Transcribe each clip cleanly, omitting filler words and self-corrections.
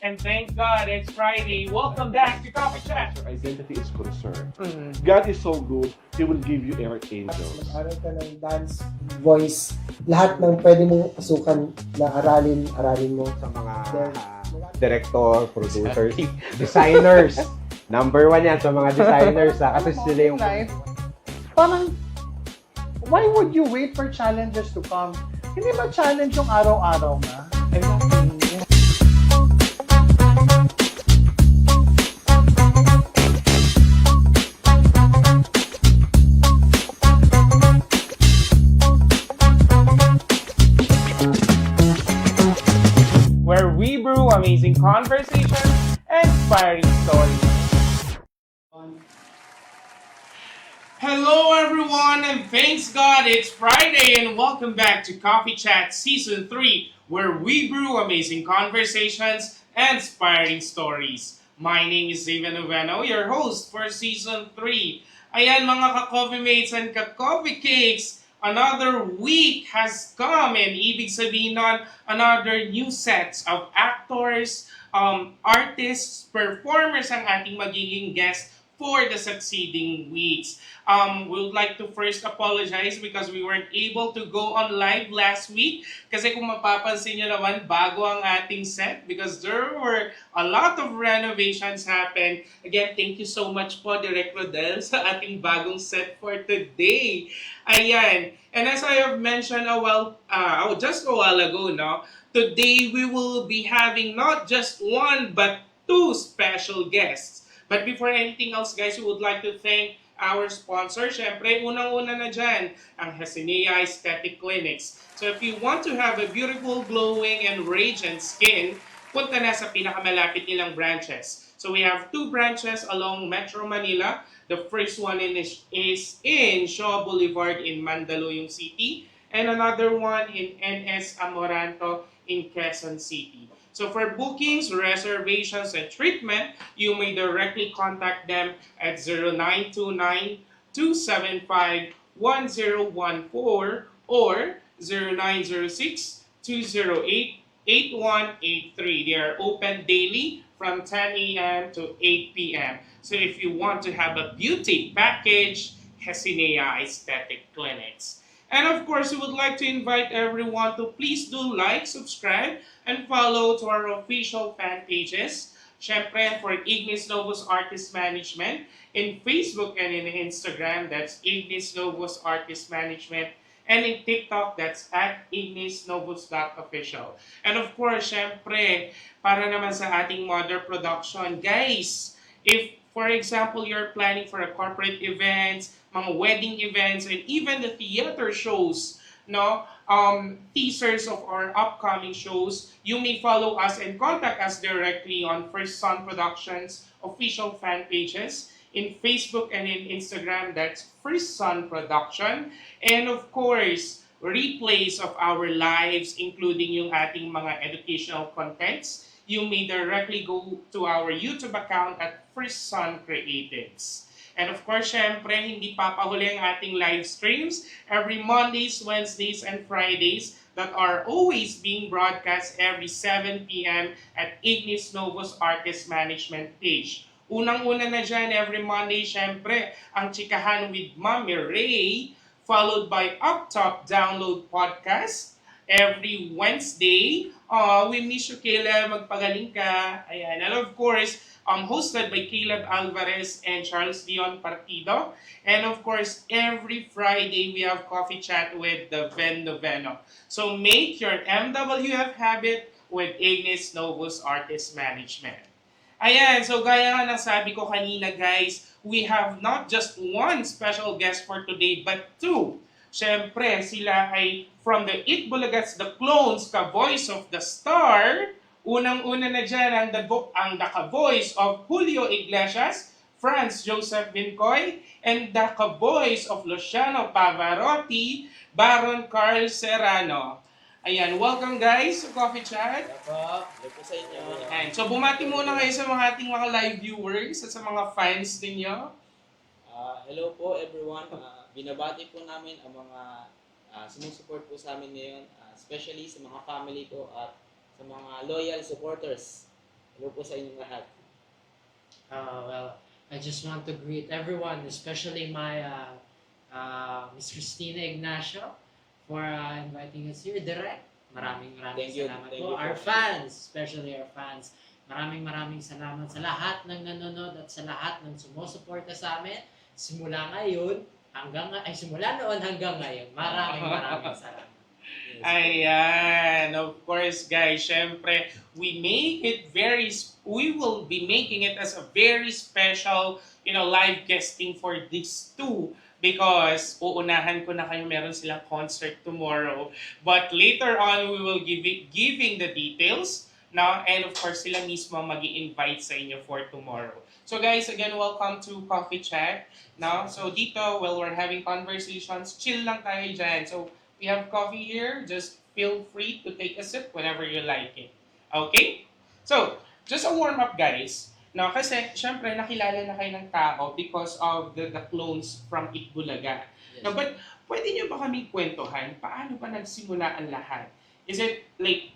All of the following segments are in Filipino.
and thank God it's Friday. Welcome back to Coffee Chat. Your identity is concerned. God is so good, He will give you angels. Mag-aral ka ng dance, voice, lahat ng pwede mong pasukan na aralin mo. Sa mga director, producers, designers. Number 1 yan sa mga designers. Kasi sila yung... Life, parang, why would you wait for challenges to come? Hindi ba challenge yung araw-araw na? Where we brew amazing conversations and inspiring stories. Hello everyone, and thanks God it's Friday, and welcome back to Coffee Chat Season 3, where we brew amazing conversations and inspiring stories. My name is Steven Noveno, your host for Season 3. Ayan mga ka-coffee mates and ka-coffee cakes, another week has come, and ibig sabihin nun, another new sets of actors, artists, performers ang ating magiging guest for the succeeding weeks. We would like to first apologize because we weren't able to go on live last week. Kasi kung mapapansin nyo naman, bago ang ating set because there were a lot of renovations happen. Again, thank you so much po, Direk Rodel, sa ating bagong set for today. Ayan. And as I have mentioned just a while ago, no, today we will be having not just one but two special guests. But before anything else, guys, we would like to thank our sponsor. Syempre, unang-una na dyan, ang Hesinea Aesthetic Clinics. So if you want to have a beautiful, glowing, and radiant skin, punta na sa pinakamalapit nilang branches. So we have 2 branches along Metro Manila. The first one is in Shaw Boulevard in Mandaluyong City, and another one in NS Amoranto in Quezon City. So for bookings, reservations, and treatment, you may directly contact them at 0929-275-1014 or 0906-208-8183. They are open daily from 10 a.m. to 8 p.m. So if you want to have a beauty package, Hesinea Aesthetic Clinics. And of course, we would like to invite everyone to please do like, subscribe, and follow to our official fan pages. Syempre, for Ignis Novus Artist Management in Facebook and in Instagram, that's Ignis Novus Artist Management. And in TikTok, that's at ignisnovus.official. And of course, syempre, para naman sa ating mother production, guys, if for example, you're planning for a corporate events, mga wedding events, and even the theater shows, no, teasers of our upcoming shows, you may follow us and contact us directly on First Son Productions official fan pages in Facebook and in Instagram. That's First Son Production. And of course, replays of our lives, including yung ating mga educational contents, you may directly go to our YouTube account at First Son Creatives. And of course, syempre, hindi papahuli ang ating live streams every Mondays, Wednesdays, and Fridays that are always being broadcast every 7 p.m. at Ignis Novus Artist Management page. Unang-una na dyan, every Monday, syempre, ang Chikahan with Mami Ray, followed by Up Top Download Podcast. Every Wednesday, we miss you, Caleb. Magpagaling ka. Ayan. And of course, hosted by Caleb Alvarez and Charles Dion Partido. And of course, every Friday, we have Coffee Chat with the Ven Noveno. So make your MWF habit with Ignis Novus Artist Management. Ayan. So gaya nga ng sabi ko kanina, guys, we have not just one special guest for today, but 2. Siyempre, sila ay from the It Bulagats, the Clones, ka-voice of the star. Unang-una na dyan ang ka-voice of Julio Iglesias, Franz Joseph Bincoy, and the ka-voice of Luciano Pavarotti, Baron Carl Serrano. Ayan, welcome guys sa Coffee Chat. Hello po sa inyo. Ayan, so bumati muna kayo sa mga ating mga live viewers at sa mga fans ninyo. Hello po everyone. Binabati po namin ang mga sumusuport po sa amin ngayon, especially sa mga family ko at sa mga loyal supporters. Hello po sa inyong lahat. Well, I just want to greet everyone, especially my Miss Christina Ignacio, for inviting us here direct. Maraming Thank you. salamat Thank po. you Our po. fans, especially our fans, maraming salamat sa lahat ng nanonood at sa lahat ng sumusuporta sa amin. Simula ngayon, simula noon hanggang ngayon. Maraming salamat. Ayan, of course guys, syempre, we will be making it as a very special, live guesting for these two because uunahan ko na kayo, meron silang concert tomorrow. But later on, we will giving the details, now, and of course, sila mismo mag-i-invite sa inyo for tomorrow. So guys, again, welcome to Coffee Chat. Now, so dito, while we're having conversations, chill lang tayo dyan. So, we have coffee here. Just feel free to take a sip whenever you like it. Okay? So, just a warm-up, guys. Now, kasi, syempre, nakilala na kayo ng tao because of the clones from Itbulaga. Yes. Now, but pwede nyo ba kaming kwentuhan? Paano ba nagsimula ang lahat? Is it like,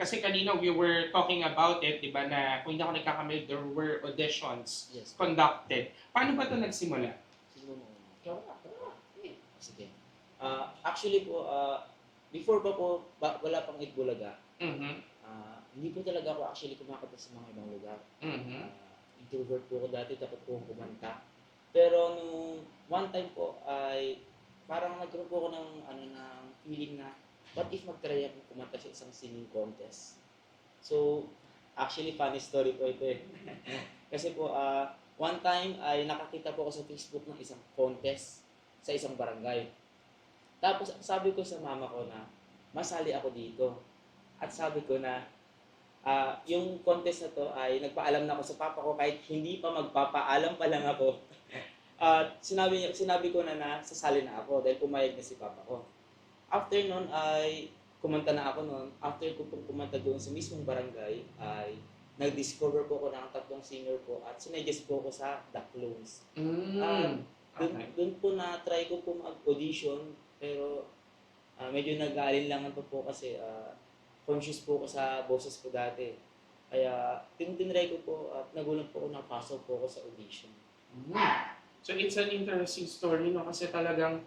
kasi kanina we were talking about it, di ba, na kung hindi ako nagkakamali, there were auditions Yes. conducted. Paano ba ito nagsimula? Sino mo? Sige. Actually po, before pa po, wala pang Itbulaga, Mhm. hindi po talaga ako actually kumakanta sa mga ibang lugar. Mhm. Introvert po ako dati, dapat po akong kumanta. Pero nung one time po ay parang nagkaroon po ako ng feeling na what if mag-try ako kumanta sa isang singing contest. So, actually funny story po ito eh. Kasi po one time ay nakakita po ako sa Facebook ng isang contest sa isang barangay. Tapos sabi ko sa mama ko na masali ako dito. At sabi ko na yung contest na to ay nagpaalam na ako sa papa ko kahit hindi pa magpapaalam pa lang ako. At sinabi ko na sasali na ako dahil pumayag na si papa ko. After nun ay kumanta na ako nun. After ko pong kumanta doon sa mismong barangay ay nag-discover po ako ng 3 singer po at sinuggest po ako sa The Clones. Okay. Doon po na-try ko po mag-audition pero medyo nag-aalinlangan pa po kasi conscious po ako sa boses ko dati. Kaya tinry ko po at nagulat po ako napasok po ako sa audition. So it's an interesting story, no? Kasi talagang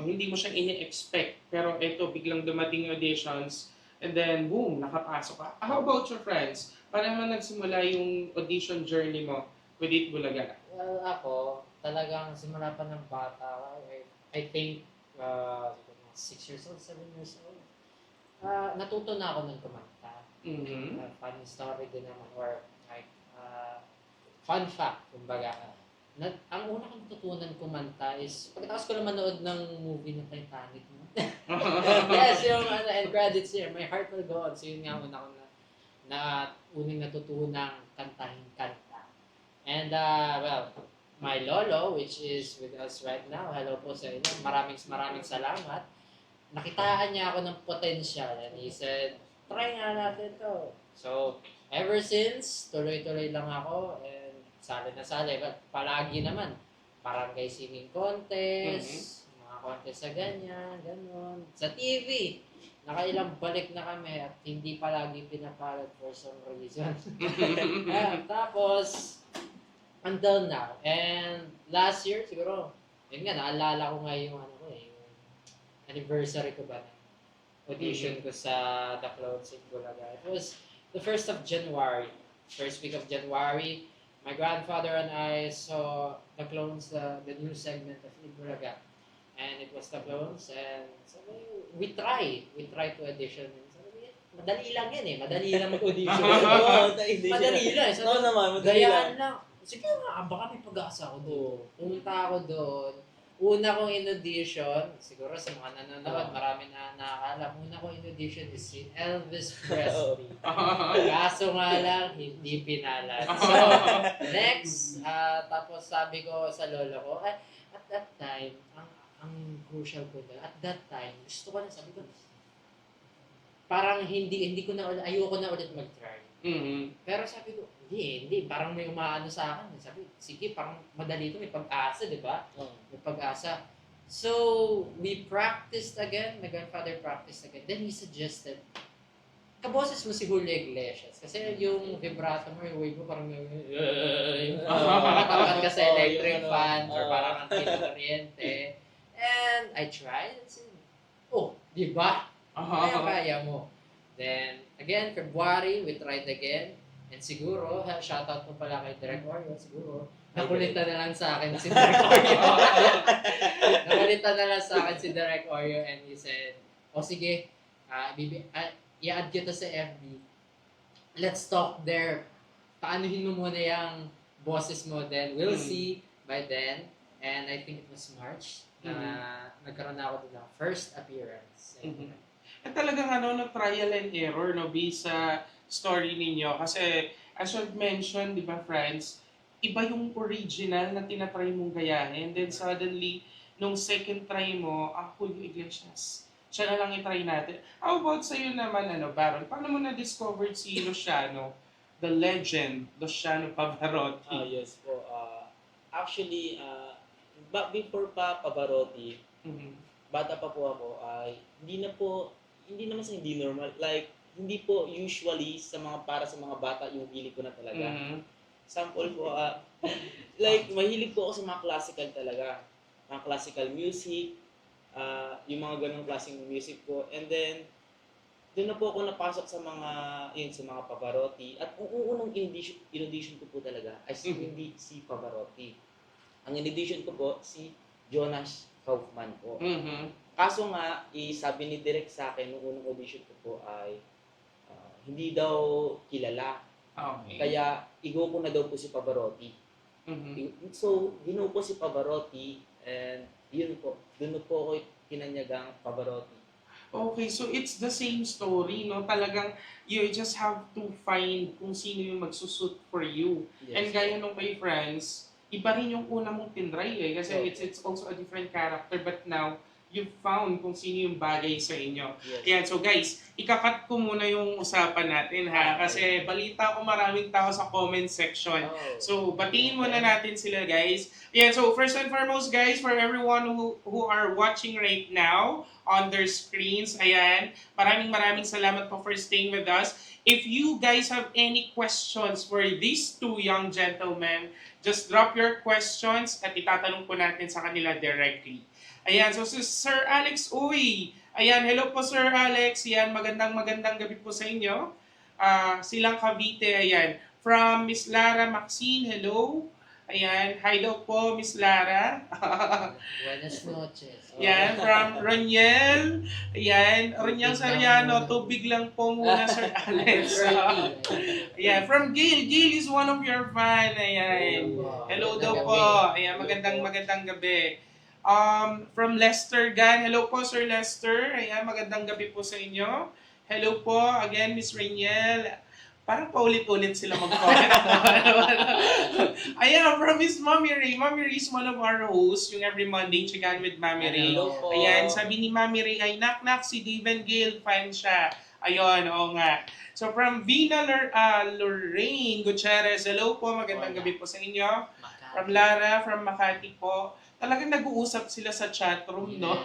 hindi mo siya ini-expect. Pero ito, biglang dumating yung auditions and then boom, nakapasok ka. How about your friends? Paano naman nagsimula yung audition journey mo with Itbulaga? Well, ako, talagang simula pa ng bata, I think, 6 years old, 7 years old, natuto na ako ng kumanta. Mhm. Funny story din naman, or like, fun fact, kumbaga. Ang una kong tutunan kumanta is, pagkatapos ko na manood ng movie ng Titanic. No? Yes, yung end credits here, My Heart Will Go On. So yun nga una ko na unang natutunang kantahin kanta. And well, my lolo, which is with us right now, hello po sa inyo, maraming salamat. Nakitaan niya ako ng potential and he said, try nga natin to. So, ever since, tuloy-tuloy lang ako and sali na sali. But palagi naman, barangay singing contest, mga contest sa ganyan, ganun. Sa TV, nakailang balik na kami at hindi palagi pinapalad for some reason. Tapos, until now. And last year, siguro, yun nga, naalala ko nga yung yung anniversary ko ba na audition ko sa The Clones in Bulaga. It was the 1st of January. First week of January, my grandfather and I saw The Clones, the new segment of Bulaga. And it was The Clones, and sabi, we try to audition. Sabi, madali lang yan eh, madali lang mag-audition. Madali lang eh. Oo naman, madali Gayaan lang. lang. Sige nga, baka may pag-asa ako doon. Pumunta ako doon. Una kong in-audition, siguro sa mga nanonood, marami na nakakala. Una kong in-audition is si Elvis Presley. Kaso nga lang, hindi pinalad. So, next, tapos sabi ko sa lolo ko, at that time, ang crucial ko doon, at that time, gusto ko na, sabi ko, parang hindi ko na ulit, ayoko na ulit mag-try. Mhm. Pero sabi ko, hindi, parang may umaano sa akin. Sabi, sige, parang madali ito, may pag-asa, di ba? May pag-asa. So, we practiced again, my grandfather practiced again. Then he suggested, kaboses mo si Julio Iglesias. Kasi yung vibrato mo, yung wave mo, parang parang ka sa electric fan or parang ang kuryente. And I tried and said, oh, di ba? Kaya mo. Then, again, February, we tried again. And siguro, shoutout mo pala kay Direk Oreo, siguro, nakulitan na lang sa akin si Direk Oreo. Nakulitan na lang sa akin si Direk Oreo and he said, o sige, i-add kita sa FB. Let's talk there. Paanuhin mo muna yung bosses mo, then we'll see by then. And I think it was March na nagkaroon na ako doon ng first appearance. At talagang trial and error, no, based sa story ninyo. Kasi, as I've mentioned, di ba, friends, iba yung original na tinatry mong gayahin. Then suddenly, nung second try mo, Julio Iglesias. Siya na lang i-try natin. How about sa'yo naman, Baron? Paano mo na-discovered si Luciano, the legend, Luciano Pavarotti? Yes po. Actually, before pa Pavarotti, bata pa po ako, hindi naman sa hindi normal. Like, hindi po usually para sa mga bata yung hilig ko na talaga. Sample po, like, mahilig po ako sa mga classical talaga. Mga classical music, yung mga ganong klaseng music po. And then, doon na po ako napasok sa mga Pavarotti. At ang unang in-audition ko po talaga ay hindi si Pavarotti. Ang in-audition ko po si Jonas Kaufman po. Kaso nga, sabi ni Direk sa akin, nung unang audition ko po ay hindi daw kilala. Okay. Kaya, igo ko na daw po si Pavarotti. So, ginawa po si Pavarotti and yun po, doon po ako kinanyagang Pavarotti. Okay, so it's the same story, no? Talagang you just have to find kung sino yung magsusut for you. Yes. And gaya nung kay Franz, iba rin yung una mong tinry kasi Okay. it's also a different character, but now you've found kung sino yung bagay sa inyo. Yes. Ayan, so guys, ikakat ko muna yung usapan natin ha, kasi balita ko maraming tao sa comment section. So, batiin muna natin sila, guys. Yeah, so first and foremost, guys, for everyone who are watching right now on their screens, ayan, maraming salamat po for staying with us. If you guys have any questions for these two young gentlemen, just drop your questions at itatanong po natin sa kanila directly. Ayan, so si Sir Alex Uy. Ayan, hello po Sir Alex. Ayan, magandang gabi po sa inyo. Silang Cavite, ayan. From Miss Lara Maxine, hello. Ayan, hi daw po Miss Lara. Buenas noches. Ayan, from Roniel. Ayan, Roniel Sariano, tubig lang po muna Sir Alex. Ayan, from Gail. Gail is one of your fan. Ayan. Hello daw po. Ayan, magandang gabi. From Lester Gan. Hello po, Sir Lester. Ayan, magandang gabi po sa inyo. Hello po, again, Miss Rainiel. Parang paulit-ulit sila mag-comment. Ayan, from Miss Mommy Ray. Mommy Ray is one of our hosts, yung every Monday, Chican with Mommy Ray. Hello po. Ayan, sabi ni Mommy Ray ay knock-knock si Dave and Gail, fan siya. Ayun, oo nga. So from Vina Lorraine Gutierrez, hello po, magandang gabi po sa inyo. From Lara, from Makati po. Talagang nag-uusap sila sa chatroom, no?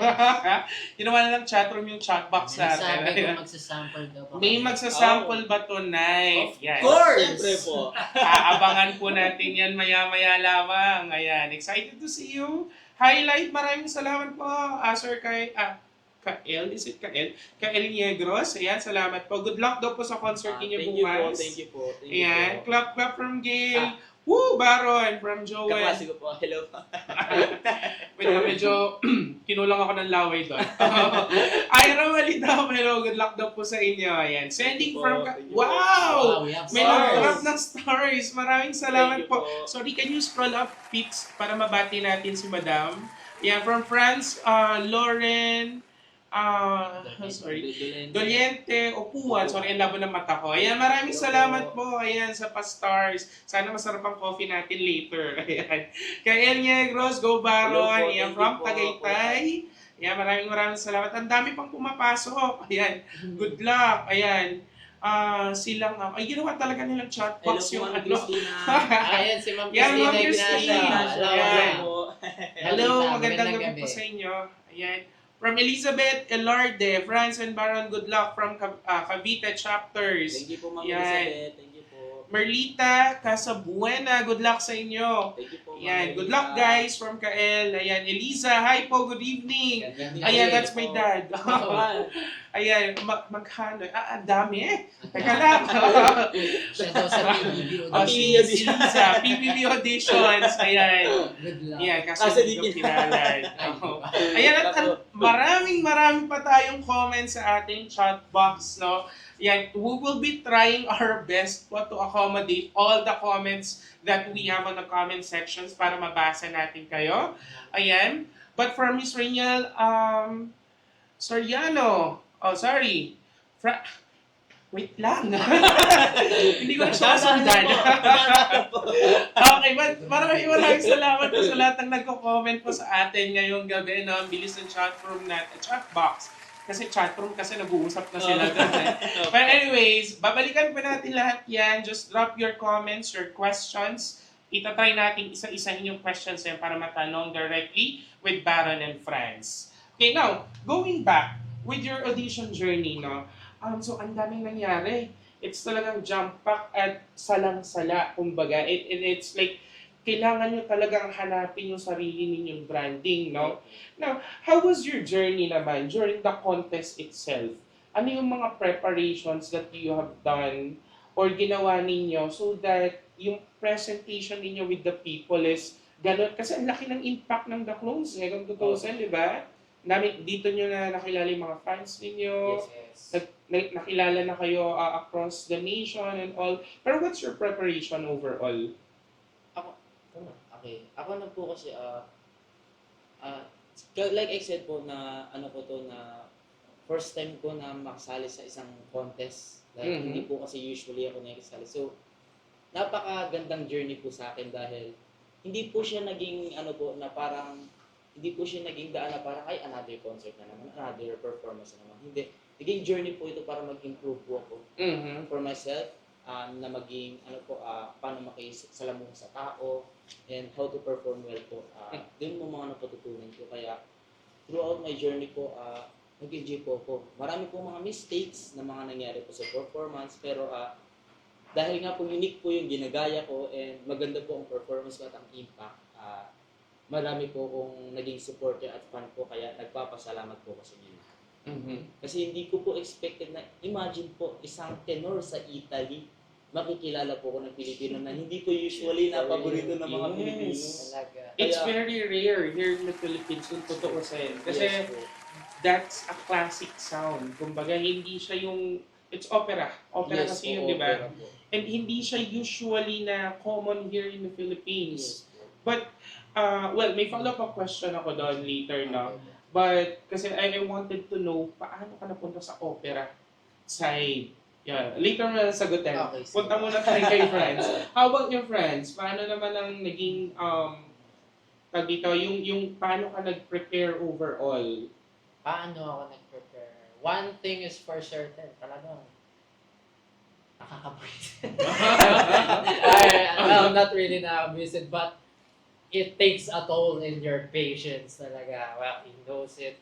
Ginawa na lang chatroom yung chatbox natin. Sabi ko magsasample daw. May magsasample ba tonight? Yes. Of course! Siyempre po. Aabangan po natin yan maya-maya lamang. Ayan, excited to see you. Highlight, maraming salamat po, Sir Kael, is it Kael? Kael Niegros, ayan, salamat po. Good luck daw po sa concert niyo bukas. Thank you po. Ayan, clap from Gail. Woo, Baron, from Joel. Kaklase ko po. Hello po. Wait na, medyo kinulang ako ng laway doon. Ira Malita, hello, good luck daw po sa inyo. Ayan, sending from... Wow! we have May stars. nag-drop ng stars. Maraming salamat po. Sorry, can you scroll up, Pix, para mabati natin si Madam? Ayan, from France, Lauren... Doliente Opuan. Sorry, ang labo ng mata ko. Ayan, maraming salamat po. Ayan, sa pa-stars. Sana masarap ang coffee natin later. Ayan. Kay El Negros, Go Baron. Ayan, from Tagaytay. Ayan, maraming salamat. Ang dami pang pumapasok. Ayan, good luck. Ayan. Silang, ay, ginawa talaga nilang chatbox yung ano. Ayan, si Ma'am Yan, Ma'am Christina Christine. Ignasio. Ayan. Hello, Balita, magandang magandang gabi po sa inyo. Ayan. From Elizabeth Elarde, France and Baron, good luck from Cavite chapters. Thank you po, Ma'am Yan. Elizabeth. Thank you po. Merlita Casabuena, good luck sa inyo. Thank you po, Ma'am Ayan, good Elisa. luck guys from Kael. Ayan, Eliza, hi po, good evening. Ayan, that's my dad. Ayan, maghano. Ang dami eh. Teka lang. Siya daw sa PBB Oh, si audition. Eliza, PBB auditions. Ayan. Good luck. Ayan, kasi Kasi hindi di ko kinalan. Ay, Oo. Ayan, at maraming pa tayong comments sa ating chat box, no? Yan, we will be trying our best po to accommodate all the comments that we have on the comment sections para mabasa natin kayo. Ayan. But for Miss Rainiel, Soriano, oh sorry. Wait lang. Hindi ko na siya sundan. Okay, but maraming salamat po sa lahat ng nagko-comment po sa atin ngayong gabi, no? Ang bilis ng chat room natin, chat box. Kasi chatroom kasi nag-uusap na sila doon. But anyways, babalikan pa natin lahat yan. Just drop your comments, your questions. Itatry natin isa-isahin yung questions yan para matanong directly with Baron and friends. Okay, now, going back with your audition journey, no? So, ang daming nangyari. It's talagang jump pack at salang-sala, kumbaga. It's like, kailangan nyo talagang hanapin yung sarili ninyong branding, no? Now, how was your journey naman during the contest itself? Ano yung mga preparations that you have done or ginawa ninyo so that yung presentation ninyo with the people is ganun? Kasi ang laki ng impact ng The Clones, ngayong 2000, di ba? Dito nyo na nakilala yung mga fans ninyo, Yes. nakilala na kayo across the nation and all. Pero what's your preparation overall? Okay. Ako na po kasi, like I said po na, ano po to na, first time ko na makasali sa isang contest. Like, hindi po kasi usually ako nakisali. So, napakagandang journey po sa akin dahil hindi po siya naging, ano po, na parang, hindi po siya naging daan na parang, ay, another concert na naman, another performance na naman. Hindi. Naging journey po ito para mag-improve po ako for myself, na maging, ano po, paano makisalamuha sa tao, and how to perform well po. Doon mo mga natututunan ko. Kaya, throughout my journey po, nag-enjoy po ako. Marami po mga mistakes na mga nangyari po sa performance, pero dahil nga po unique po yung ginagaya ko, and maganda po ang performance ko at ang impact, marami po kong naging supporter at fan po, kaya nagpapasalamat po kasi nila. Kasi hindi ko po expected na, imagine po, isang tenor sa Italy, makikilala po ko ng Pilipino na hindi ko usually napaborito ng mga Yes. Pilipino. Talaga. It's Kaya- very rare here in the Philippines kung totoo sa'yo. Kasi Yes po. that's a classic sound. Kumbaga, hindi siya yung... It's opera. Opera Yes kasi po, yun, di ba? opera po. And hindi siya usually na common here in the Philippines. Yes po. But, well, may follow-up question ako doon later, no? But, kasi I wanted to know, paano ka napunta sa opera side? Yeah, later mo na sagutin. Okay, sige. Punta muna tayo kay friends. How about your friends? Paano naman ang naging, tag dito, yung paano ka nag-prepare overall? Paano ako nag-prepare? One thing is for certain, talagang nakakabwisit. Well, not really nakakabwisit, but it takes a toll in your patience talaga. Well, he knows it.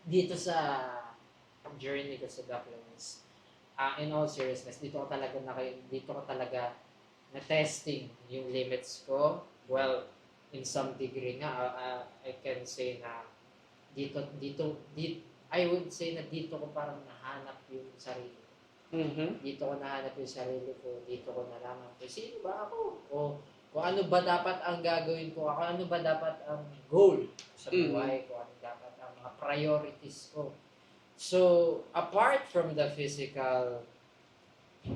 Dito sa journey ko sa The Clones, in all seriousness, dito ko talaga na-testing yung limits ko. Well, in some degree nga, I can say na I would say na dito ko parang nahanap yung sarili ko. Dito ko nahanap yung sarili ko, dito ko nalaman ko, sino ba ako? O kung ano ba dapat ang gagawin ko, kung ano ba dapat ang goal sa buhay ko, ano dapat ang mga priorities ko. So, apart from the physical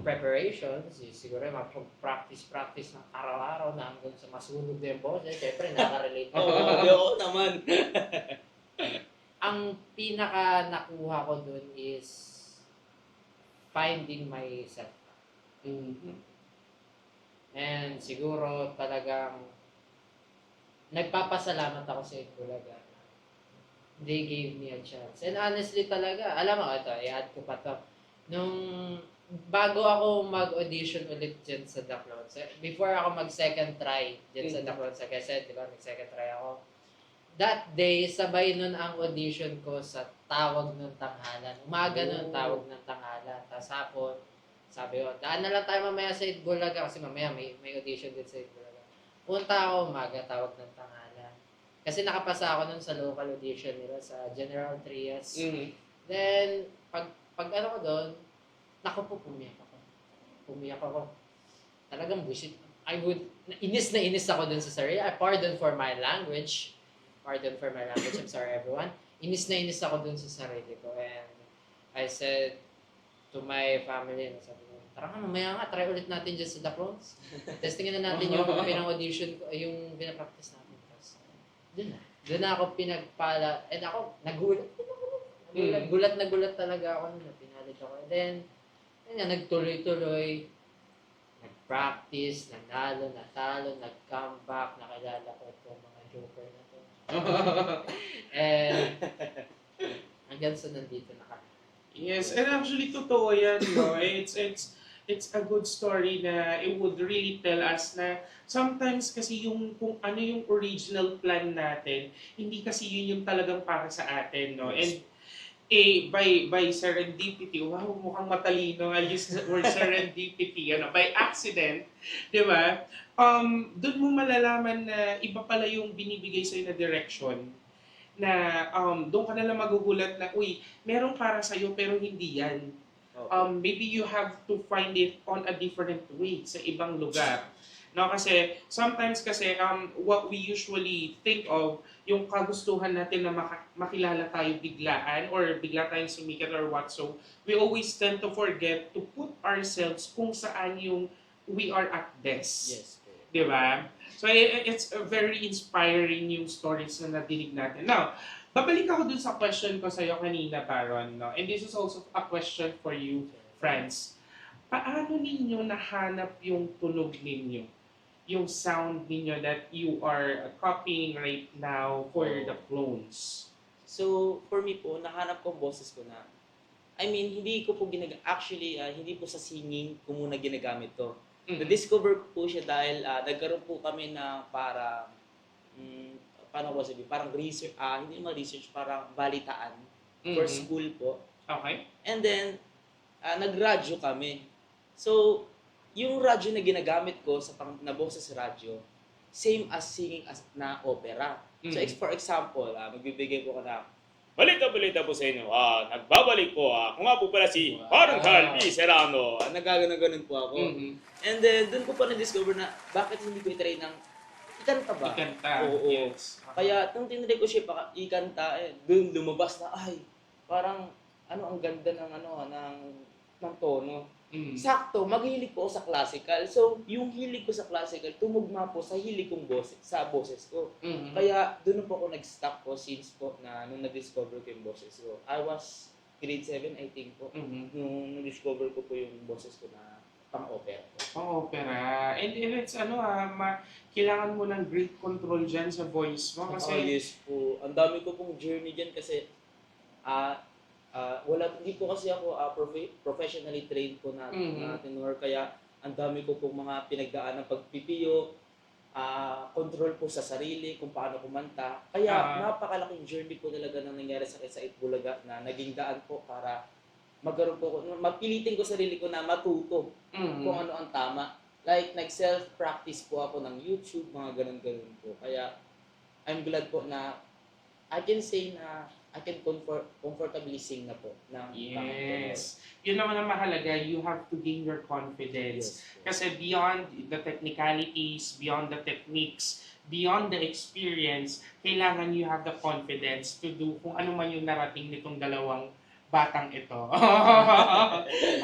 preparations, siguro mag-practice ng araw-araw na hanggang sa masunog na yung boses, syempre nakaka-relate ko. Oo naman. Ang pinaka nakuha ko dun is finding myself. And siguro talagang nagpapasalamat ako sa Itbulaga. They gave me a chance. And honestly talaga, alam mo, ito, i-add ko pa to. Nung bago ako mag-audition ulit dyan sa The Clones, before ako mag-second try dyan sa The Clones, like I said, di ba, mag-second try ako, that day, sabay nun ang audition ko sa Tawag ng Tanghalan. Umaga nun, Tawag ng Tanghalan. Tapos hapon, sabi ko, daan na lang tayo mamaya sa Itbulaga kasi mamaya may audition din sa Itbulaga. Punta ako, umaga, Tawag ng Tanghalan. Kasi nakapasa ako nun sa local audition nila sa General Trias. Then, pag ano ko doon, naku po, pumiyak ako. Talagang bullshit. Inis na inis ako dun sa sarili. Pardon for my language. I'm sorry, everyone. Inis na inis ako dun sa sarili ko. And I said to my family, sabi ko, tara nga, mamaya nga, try ulit natin dyan sa The Clones. Testingin na natin yung pinang-audition ko, yung pinapractice natin. Tapos, doon na ako pinagpala. And ako, gulat talaga ako nung pinalit ako. And then, nagtuloy-tuloy, nag-practice, nanalo, natalo, nag-comeback, nakilala ko itong mga joker na to. And hanggang sa nandito na kami. Yes, and actually totoo yan, no? It's a good story na it would really tell us na sometimes kasi kung ano yung original plan natin, hindi kasi yun yung talagang para sa atin, no? And by serendipity, wow, mukhang matalino, I use the word serendipity, by accident, di ba? Doon mo malalaman na iba pala yung binibigay sa'yo na direction, na doon ka nalang magugulat na, uy, merong para sa'yo pero hindi yan. Maybe you have to find it on a different way sa ibang lugar. No, kasi sometimes what we usually think of yung kagustuhan natin na makilala tayo biglaan or bigla tayong sumikat or what, so we always tend to forget to put ourselves kung saan yung we are at best. Yes. Di ba? So it's a very inspiring yung stories na nadinig natin. Now, babalik ako dun sa question ko sa'yo kanina, Baron, no? And this is also a question for you, friends. Paano ninyo nahanap yung tunog ninyo? Yung sound ninyo that you are copying right now for the clones? So, for me po, nahanap ko ang boses ko na, hindi ko po hindi po sa singing ko muna ginagamit to. Na-discover ko po siya dahil nagkaroon po kami na parang, paano ko sabihin, parang research, hindi naman research, parang balitaan for school po. Okay. And then, nag-radyo kami. So, yung radyo na ginagamit ko na boses sa radyo, same as singing as na opera. So, for example, magbibigay po ko na, balita po sa inyo, nagbabalik po, ako nga po pala si Baron Carl P. Serrano. Nagagano'n po ako. And then, doon ko pa na-discover na, bakit hindi ko i-try ng ikanta ba? Ikanta. Oo. Yes. Kaya, nung tinry ko siya ikanta, doon lumabas na, parang, ang ganda ng tono. Sakto, maghilig po ako sa classical. So, yung hilig ko sa classical, tumugma po sa hilig kong sa boses ko. Kaya, doon po ako nag-stop po since po na nung na-discover ko yung boses ko. I was grade 7, I think po, nung na-discover ko po yung boses ko na pang-opera po. Pang-opera. And it's kailangan mo ng great control dyan sa voice mo. Kasi, Yes po. Ang dami ko pong journey dyan kasi hindi po kasi ako professionally trained po na tenor, kaya ang dami ko pong mga pinagdaan ng pagpipiyo, control po sa sarili, kung paano kumanta. Kaya napakalaking journey po talaga na nangyari sa Itbulaga na naging daan po para magkaroon po mapilitin ko sarili ko na matuto kung ano ang tama. Like, nag-self-practice po ako ng YouTube, mga ganun-ganun po. Kaya, I'm glad po na I can say na I can comfortably sing na po. yes. Yun naman ang mahalaga, you have to gain your confidence. Yes. Kasi beyond the technicalities, beyond the techniques, beyond the experience, kailangan you have the confidence to do kung ano man yung narating nitong dalawang batang ito.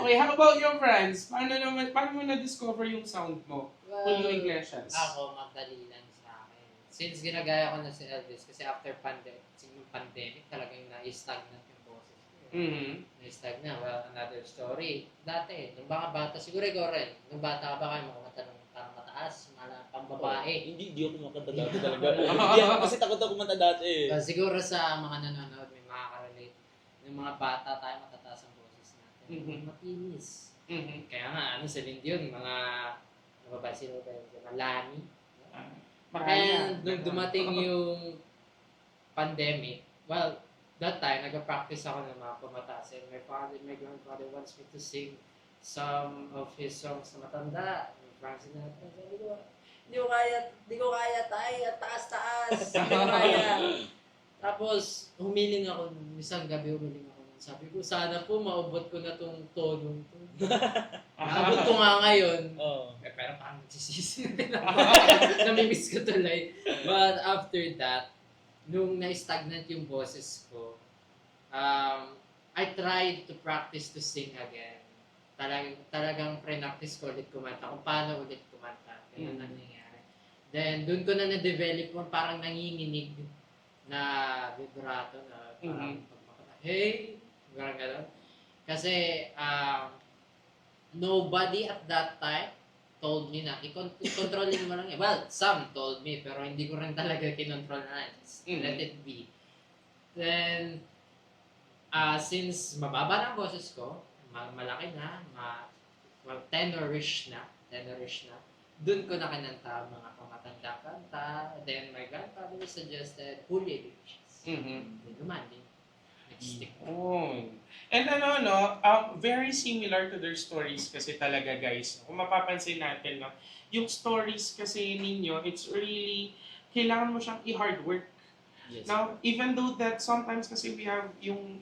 Okay, how about your friends? Paano mo na-discover yung sound mo? Julio Iglesias. Ako, madali lang sa akin. Since ginagaya ko na si Elvis, kasi after pandemic, talagang na-stagnant yung boses ko. Na-stagnant. Well, another story. Dati, nung mga bata, siguro ikaw rin, nung bata ka ba kayo makumanta ng parang mataas, pang babae? Hindi ako kumanta dati talaga. Hindi ako kasi takot ako kumanta dati. Siguro sa mga nanonood, may makaka-relate. Yung mga bata tayo, matataas ang boses natin. Mapinis. Kaya nga, Celine Dion, mga sino ba yung Lani. And nung dumating yung pandemic, well, that time, nag-practice ako ng mga pamatasin. My grandfather wants me to sing some of his songs na matanda. Frank Sinatra. Sabi ko, hindi ko kaya, tay, at taas-taas. Hindi ko kaya. Tapos, humiling ako, isang gabi humiling ako. Sabi ko, sana po maubot ko na tong tono to. Abot ko nga ngayon. Oo. Pero parang nagsisisi na ako. Namimiss ko tuloy. But after that, nung na-stagnant yung boses ko, I tried to practice to sing again. Talagang pre-practice ko ulit kumanta, kung paano ulit kumanta. Ganun ang nangyayari. Then, dun ko na na-develop yung parang nanginginig na vibrato na parang pagmakata. Hey! Parang gano'n. Kasi, nobody at that time told me na, i-controlin mo lang yan. Well, some told me, pero hindi ko rin talaga kinontrol na. Just let it be. Then, since mababa na ang boses ko, malaki na, tenorish na, dun ko na kinanta ang mga kamatanda kanta. Then, my grandfather suggested Julio Iglesias. Then, naman din. Nag-stick. Oh. And very similar to their stories kasi talaga guys. Kung mapapansin natin, no, yung stories kasi ninyo, it's really, kailangan mo siyang i-hard work. Yes. Now, even though that sometimes kasi we have yung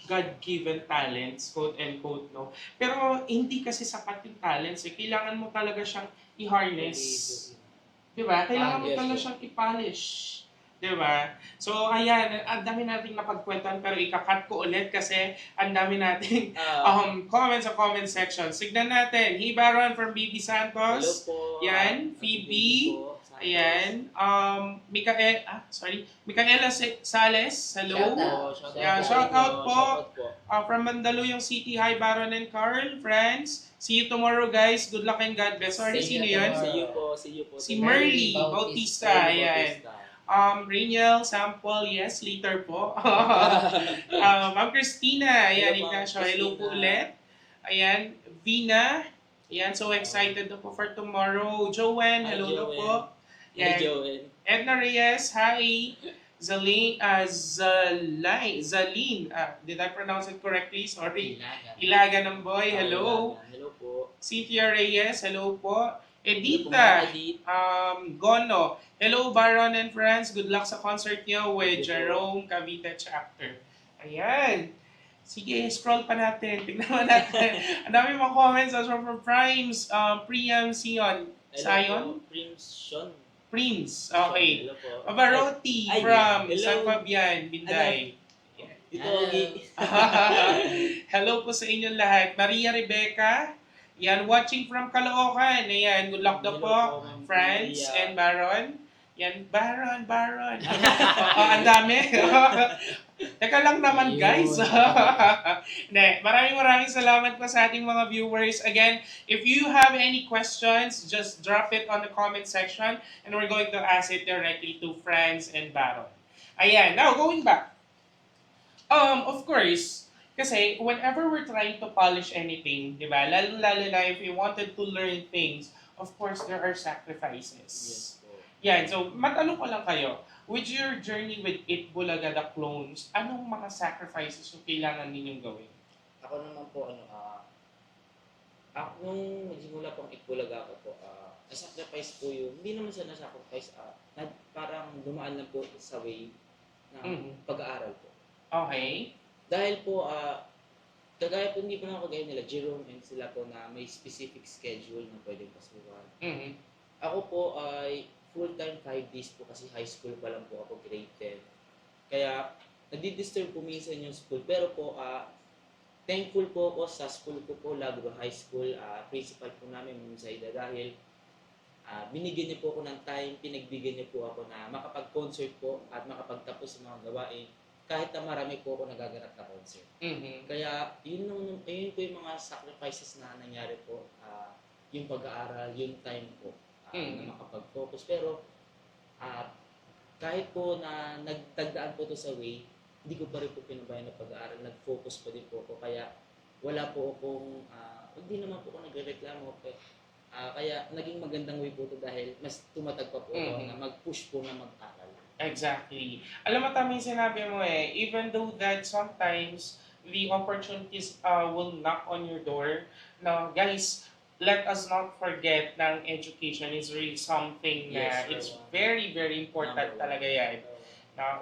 God-given talents, quote and quote, no? Pero hindi kasi sapat yung talents. Kailangan mo talaga siyang i-harness. Diba? Kailangan mo Yes, talaga yes. siyang i-polish. Diba? So, ayan, ang dami nating napagkwentuhan pero ikakat ko ulit kasi ang dami nating comments sa comment section. Signan natin. Hey, Baron from BB Hello Santos. po. Yan, Phoebe. Ayan. Micaela Sales. Hello. Shout out po. From Mandaluyong City. Hi, Baron and Carl. Friends. See you tomorrow, guys. Good luck and God bless. Sorry, sino yun? See you po. Si Merly Bautista. Ayan. Rainiel Sample, yes, later po. Ma'am Christina, ayan, Hello, Ma'am Ignacio, hello po Christina. ulit. Ayan, Vina, ayan, so excited na po for tomorrow. Joanne, hello na po. Hey, Ayan, Joel. Edna Reyes, hi. Zaline, did I pronounce it correctly? Sorry. Ilaga ng boy, hello. Hello po. Cynthia Reyes, hello po. Hello Edita, po, Edith. Gono. Hello, Baron and friends. Good luck sa concert niyo with Jerome Cavite Chapter. Ayan. Sige, scroll pa natin. Tignan mo natin. Ang dami mga comments also from Primes, Priam Sion. Sion? Primson. Prims. Okay. Hello po. Pavarotti Ay, from hello. San Fabian, Binday. Ito, Ogi. Hello po sa inyong lahat. Maria Rebecca. Yan, watching from Caloocan. Ayan, good luck daw Hello po. po, Ma'am Franz Maria. and Baron. Yan, Baron. Ang dami. Teka lang naman, guys. Hindi, maraming salamat po sa ating mga viewers. Again, if you have any questions, just drop it on the comment section and we're going to ask it directly to Franz and Baron. Ayan, now going back. Of course, kasi whenever we're trying to polish anything, di ba? Lalo na if we wanted to learn things, of course, there are sacrifices. Yes po. Yan, so matanong ko lang kayo, with your journey with It Bulaga the Clones, anong mga sacrifices yung kailangan ninyong gawin? Ako naman po, nung nagsimula pong Itbulaga ako po, na-sacrifice po yun. Hindi naman siya na-sacrifice, parang dumaan lang po sa way ng pag-aaral po. Okay. Dahil po, kagaya po, hindi po lang kagaya nila, Jerome and sila po na may specific schedule na pwedeng pasukan. Ako po ay full-time 5 days po kasi high school pa lang po ako, grade 10. Kaya, nadi-disturb po minsan yung school. Pero po, thankful po ako sa school ko po, Lagro High School, principal po namin, Ma'am Zaida, dahil binigyan niyo po ako ng time, pinagbigyan niyo po ako na makapag-concert po at makapagtapos sa mga gawain kahit na marami po ako nagaganap na concert. Kaya yun po yung mga sacrifices na nangyari po, yung pag-aaral, yung time po na makapag-focus. Pero kahit po na nagtagdaan po to sa way, hindi ko pa rin po pinabayan na pag-aaral, nag-focus pa din po ako. Kaya wala po akong, hindi naman po ako nagre-reklamo. Kaya naging magandang way po to dahil mas tumatag pa po ako na mag-push po na mag-aral. Exactly. Alam mo, tama yung sinabi mo eh. Even though that sometimes the opportunities will knock on your door. Now, guys, let us not forget na education is really something na Yes, it's number one. very, very important Number one. talaga yan.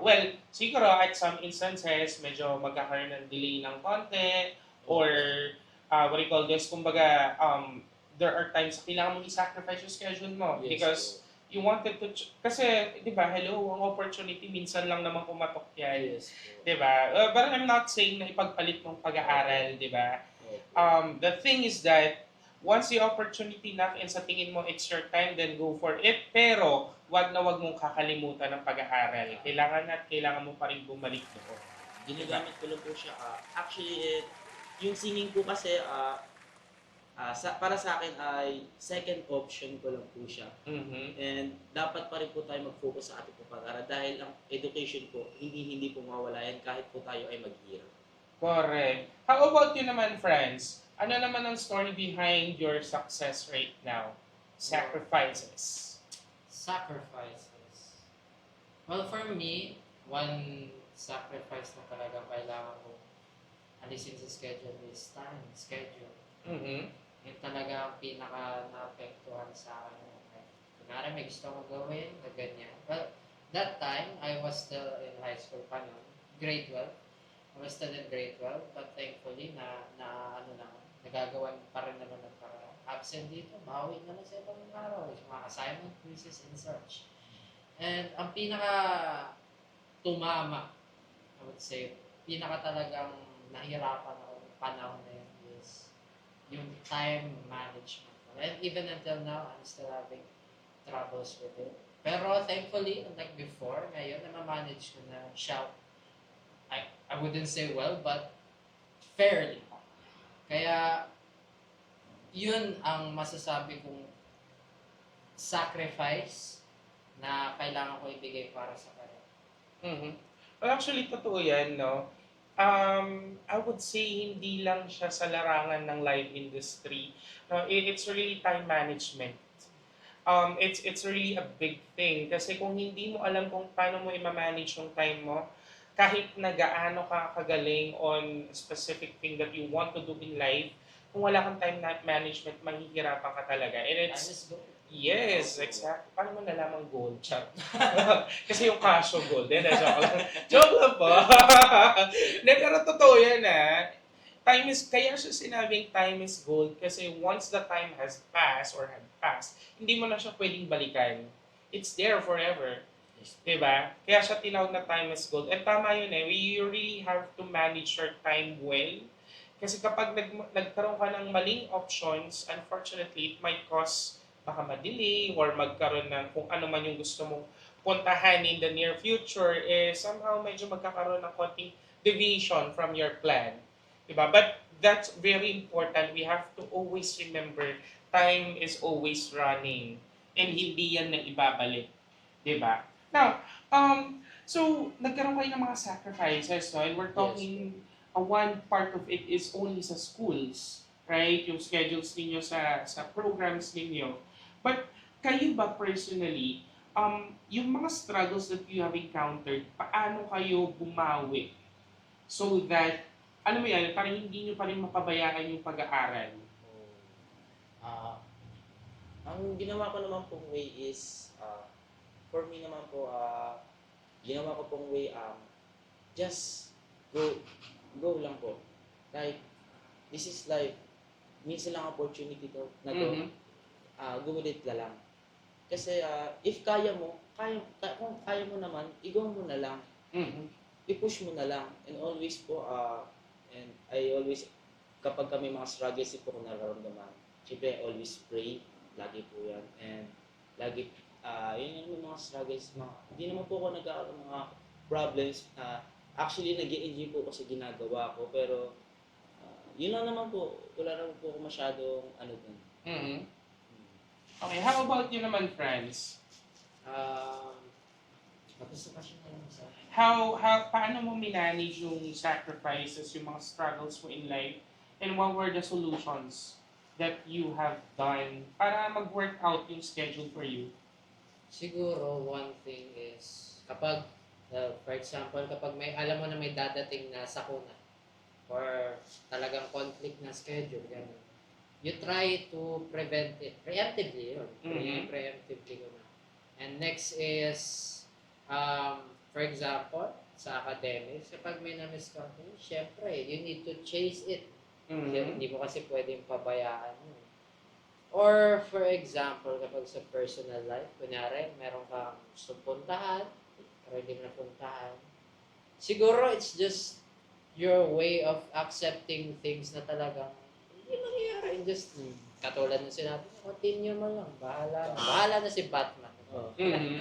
Well, siguro at some instances, medyo magkakaroon ng delay ng konti or what do you call this, kumbaga, there are times na kailangan mong i-sacrifice yung schedule mo Yes because po. you wanted to, kasi, di ba, hello, ang opportunity, minsan lang naman pumatok yan. Yes po. Di ba? But I'm not saying na ipagpalit ng pag-aaral, di ba? Opo. The thing is that, once the opportunity knock and sa tingin mo it's your time, then go for it. Pero, wag mong kakalimutan ng pag-aaral. Kailangan mo pa rin bumalik doon. Ginagamit ko lang po siya. Actually, yung singing po kasi, para sa akin ay second option ko lang po siya. Mhm. And dapat pa rin po tayo mag-focus sa ating pag-aaral dahil ang education po, hindi po mawawala yan kahit po tayo ay maghihirap. Correct. How about you naman, friends? Ano naman ang story behind your success right now? Sacrifices. Sacrifices. Well, for me, one sacrifice na talaga kailangan ko alisin sa schedule is time, schedule. Mhm. Yun talaga ang pinaka naapektuhan sa akin. Kunwari may gusto kong gawin na ganyan. Well, that time, I was still in high school pa noon. Grade 12. I was still in grade 12. But thankfully, nagagawan pa rin naman ng parang absent dito. Bawi naman sa ibang araw. Yung mga assignment, quizzes, and such. And ang pinaka tumama, I would say, pinaka talagang nahirapan ako ng panahon na yun is yung time management. And even until now, I'm still having troubles with it. Pero thankfully, unlike before, ngayon, na-manage ko na siya. I wouldn't say well, but fairly. Kaya, yun ang masasabi kong sacrifice na kailangan ko ibigay para sa kanya. Mhm. Well, actually, totoo yan, no? I would say hindi lang siya sa larangan ng live industry. No, it's really time management. It's really a big thing kasi kung hindi mo alam kung paano mo i-manage yung time mo, kahit na gaano ka kagaling on a specific thing that you want to do in life, kung wala kang time management, mahihirapan ka talaga. And Time it's is gold. yes, exactly. Paano mo nalaman gold? Chat. Kasi yung Casio gold. Joke lang. Joke lang po. Hindi, pero totoo yan kaya siya sinabing time is gold kasi once the time has passed or had passed, hindi mo na siya pwedeng balikan. It's there forever. Diba? Kaya siya tinawag na time is gold. And tama yun we really have to manage your time well. Kasi kapag nagkaroon ka ng maling options, unfortunately, it might cause baka ma-delay or magkaroon ng kung ano man yung gusto mong puntahan in the near future, somehow medyo magkakaroon ng konting deviation from your plan. Diba? But that's very important. We have to always remember, time is always running and hindi yan na ibabalik. Diba? Now, so nagkaroon kayo ng mga sacrifices, no? And we're talking, one part of it is only sa schools, right? Yung schedules ninyo sa programs ninyo. But kayo ba personally, yung mga struggles that you have encountered, paano kayo bumawi so that, alam mo yan, parang hindi nyo pa rin mapabayaan yung pag-aaral? Ang ginawa ko naman pong way is, for me naman po, ginawa ko pong way, just go lang po. Like, this is like, minsan lang opportunity to, na to, Mhm. go with it lang. Kasi, if kaya mo, kung kaya mo naman, i-go mo na lang. Mhm. I-push mo na lang. And always po, and I always, kapag kami mga struggles po kung nararamdaman, syempre, I always pray. Lagi po yan. And lagi, yun yung mga struggles. Hindi naman po ako nagkakaroon ng mga problems. Actually, nag-i-enjoy po ako sa ginagawa ko. Pero, yun lang naman po. Wala naman po ako masyadong dun. Mhm. Okay, how about you naman, friends? Gusto pa siya na yun sa Paano mo minanage yung sacrifices, yung mga struggles mo in life, and what were the solutions that you have done para mag-work out yung schedule for you? Siguro, one thing is Kapag, for example, kapag may alam mo na may dadating na sakuna or talagang conflict na schedule, ganun, you try to prevent it. Preemptively yun. Mhm. Preemptively ko na. And next is, for example, sa academics, kapag may na-miss ka, syempre, you need to chase it. Mhm. Hindi mo kasi pwedeng pabayaan yun. Or, for example, kapag sa personal life, kunyari, meron kang gusto puntahan, pero hindi mo napuntahan, siguro it's just your way of accepting things na talagang hindi mangyayari. And just, katulad na sinabi, continue mo lang, bahala na. Bahala na si Batman. Oh. Mhm.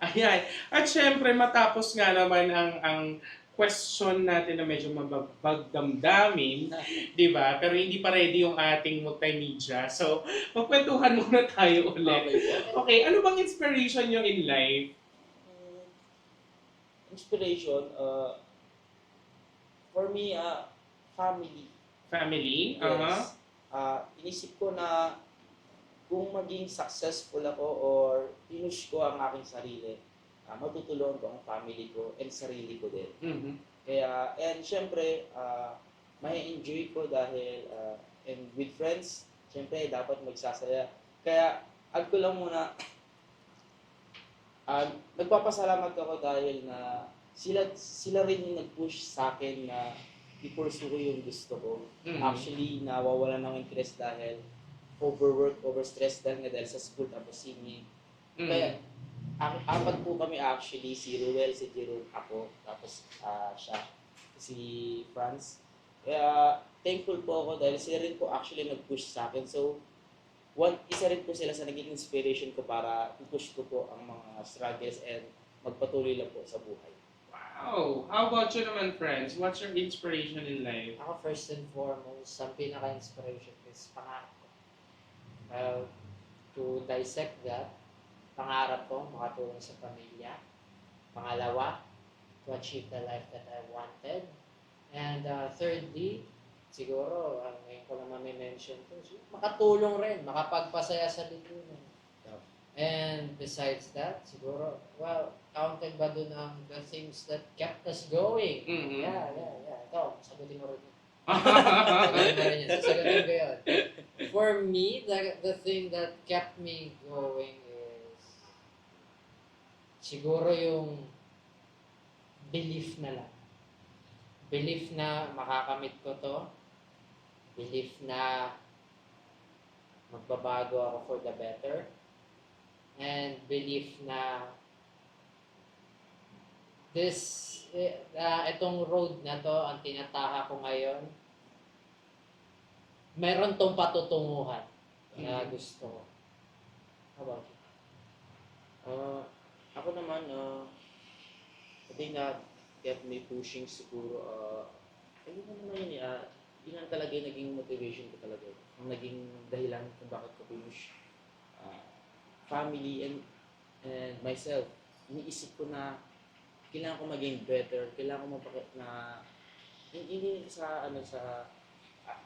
Ayan. At syempre, matapos nga naman ang question natin na medyo mabagdamdamin, di ba? Pero hindi pa ready yung ating multimedia. So, magkwentuhan muna tayo ulit. Okay po. Okay, ano bang inspiration nyo in life? Mm, Inspiration, for me, family. Family? Yes. Inisip ko na kung maging successful ako or finish ko ang aking sarili, matutulungan ko ang family ko and sarili ko din. Mhm. Kaya, and syempre, may enjoy ko dahil, and with friends, syempre, dapat magsasaya. Kaya, add ko lang muna, nagpapasalamat ako dahil na sila rin yung nag-push sa akin na i-pursue ko yung gusto ko. Mhm. Actually, nawawalan ng interest dahil overwork, overstress dahil sa school tapos singing. Mhm. Kaya, apat po kami actually, si Ruel, si Jerome, ako, tapos siya, si Franz. Kaya, thankful po ako dahil sila rin po actually nag-push sa akin. So, isa rin po sila sa naging inspiration ko para i-push ko po ang mga struggles and magpatuloy lang po sa buhay. Wow! How about you naman, friends? What's your inspiration in life? Ako first and foremost, ang pinaka-inspiration is pangarap ko. To dissect that, pangarap ko makatulong sa pamilya. Pangalawa, to achieve the life that I wanted. And thirdly, siguro, ngayon ko naman may mention to, makatulong rin, makapagpasaya sa lipunan. And besides that, siguro, well, counted ba dun ang the things that kept us going? Mhm. Yeah. Ito, sagutin mo rin yun. Sagutin mo rin yun. Sagutin ko yun. For me, the thing that kept me going is siguro yung belief na lang. Belief na makakamit ko to. Belief na magbabago ako for the better. And belief na itong road na to, ang tinataha ko ngayon, meron tong patutunguhan na gusto ko. How about you? Ako naman, I think that kept me pushing siguro, ayun naman yun yun ang talaga yung naging motivation ko talaga. Ang naging dahilan kung bakit ko push. Family and myself. Iniisip ko na kailangan ko maging better, kailangan ko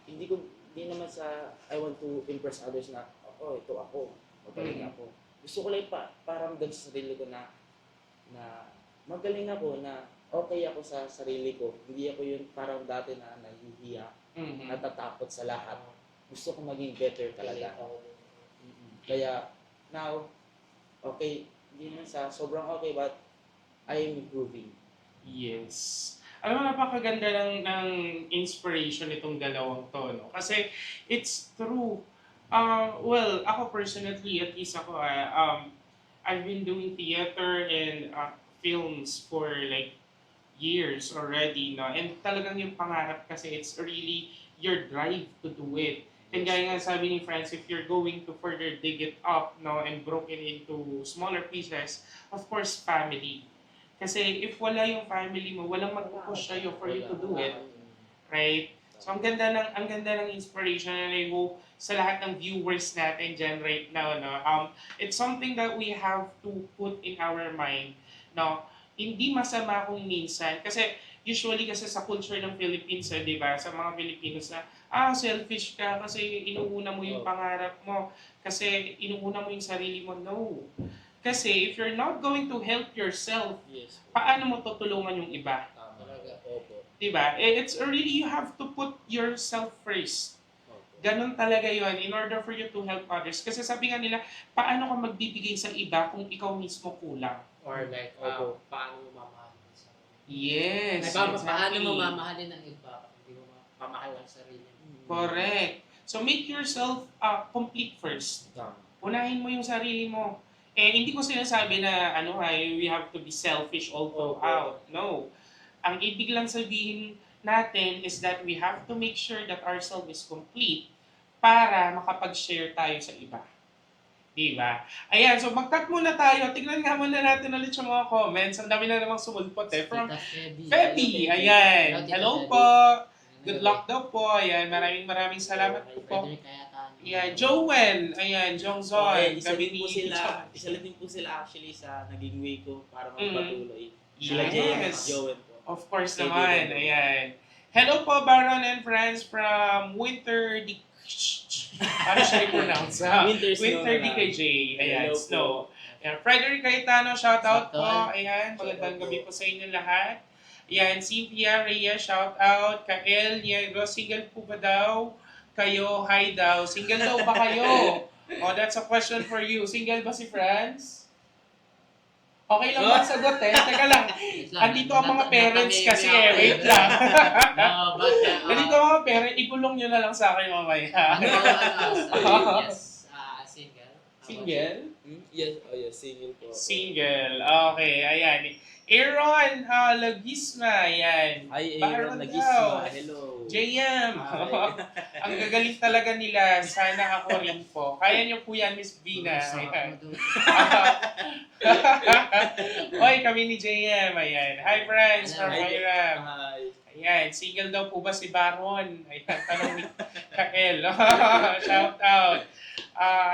hindi naman sa I want to impress others na ito ako, magaling ako. Gusto ko lang paramdam sa sarili ko na magaling ako, na okay ako sa sarili ko. Hindi ako yung parang dati na nahihiya, Mhm. natatakot sa lahat. Gusto ko maging better talaga. Kaya now, okay, hindi naman sa sobrang okay, but I am improving. Yes. Alam mo, napakaganda ng inspiration nitong dalawang to, no? Kasi it's true. Well, ako personally, at least ako, I've been doing theater and films for like years already, no? And talagang yung pangarap kasi it's really your drive to do it. And gaya nga sabi ni Franz, if you're going to further dig it up, no, and broken into smaller pieces, of course, family. Kasi if wala yung family mo, walang mag-push sa'yo for you to do it. Right? So ang ganda ng inspiration, and I hope sa lahat ng viewers natin dyan right now, no, it's something that we have to put in our mind. No, hindi masama kung minsan, kasi usually kasi sa culture ng Philippines, di ba, sa mga Filipinos na, selfish ka kasi inuuna mo yung pangarap mo, kasi inuuna mo yung sarili mo. No. Kasi if you're not going to help yourself, Yes po. paano mo tutulungan yung iba? Talaga. Opo. Diba? It's really, you have to put yourself first. Opo. Ganon talaga yun in order for you to help others. Kasi sabi nga nila, paano ka magbibigay sa iba kung ikaw mismo kulang? Or like, Opo. paano mo mamahalin sa Yes, Paano exactly. mo mamahalin ng iba kung hindi mo mamahal ang sarili mo? Correct. So make yourself complete first. Tama. Unahin mo yung sarili mo. Eh, hindi ko sinasabi na we have to be selfish all throughout. No. Ang ibig lang sabihin natin is that we have to make sure that ourselves is complete para makapag-share tayo sa iba. Diba? Ayan, so mag-cut muna tayo. Tignan nga muna natin ulit yung mga comments. Ang dami na namang sumulpot eh. From Tita Feby. Feby, ayan. Tita Hello Feby. po. Good luck daw po. Ayan, maraming salamat po. Frederick Cayetano. Ayan, Joel. Ayan, Jongzon. Isa Kami din po ni sila, isa din po sila actually sa naging way ko para Mm. magpatuloy. Sila Yes. Joel po. Of course Kaibigan naman. ko. Ayan. Hello po, Baron and friends from Winter Ano siya i-pronounce? Winter Snow Winter na lang. DKJ. Ayan, Hello po. Snow. Ayan, Frederick Cayetano, shout out po. Shout out. Ayan, magandang Shout out gabi po. po sa inyo lahat. Ayan, Cynthia Reyes, shout out. Kael Niegro, single po ba daw? Kayo, hi daw. Single daw ba kayo? Oh, that's a question for you. Single ba si Franz? Okay lang ba ang sagot eh? Teka lang. Wait lang. Andito ang mga parents Natameme kasi ako eh. Wait lang. No, but, Andito ang mga parents. Ibulong nyo na lang sa akin mamaya. yes, single. Single? Yes, single po. Single. Okay, ayan. Aaron Lagisma, ayan. Hi, Baron Aaron daw. Lagisma. Hello. JM. Hi. Ang gagaling talaga nila. Sana ako rin po. Kaya nyo po yan, Miss Vina. Ayan. Hoy, kami ni JM. Ayan. Hi, friends from Hi. Hiram. Hi. Ayan, single daw po ba si Baron? Ayan, tanong ni Kael. Shout out.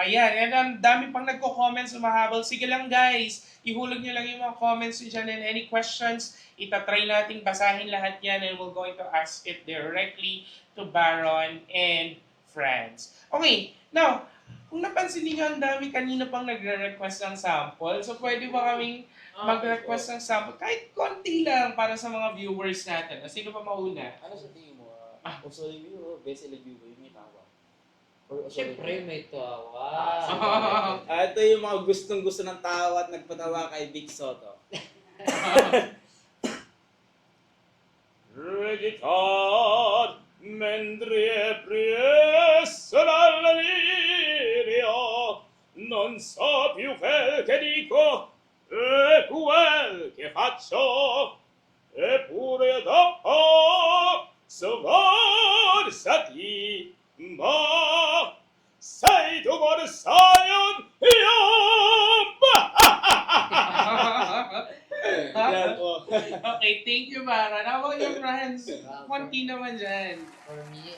Ayan, and ang dami pang nagko-comment, sumahabol. Sige lang guys, ihulog nyo lang yung mga comments nyo dyan and any questions, itatry nating basahin lahat yan and we're going to ask it directly to Baron and friends. Okay, now, kung napansin niyo ang dami kanina pang nagre-request ng sample, so pwede ba kaming mag-request ng sample? Kahit konti lang para sa mga viewers natin. Sino pa mauna? Ano sa tingin mo? Usoy View o Best Review yung may tawa? Siyempre, may tawa. Ito yung mga gustong-gusto ng tawa at nagpatawa kay Big Soto. Regitad mentre presso dalla liria non so più quel che dico e quel che faccio eppure dopo sforzati ma sei tu borsayon io Yan po. Okay, thank you, Baron. How about your friends? Konti naman dyan. For me,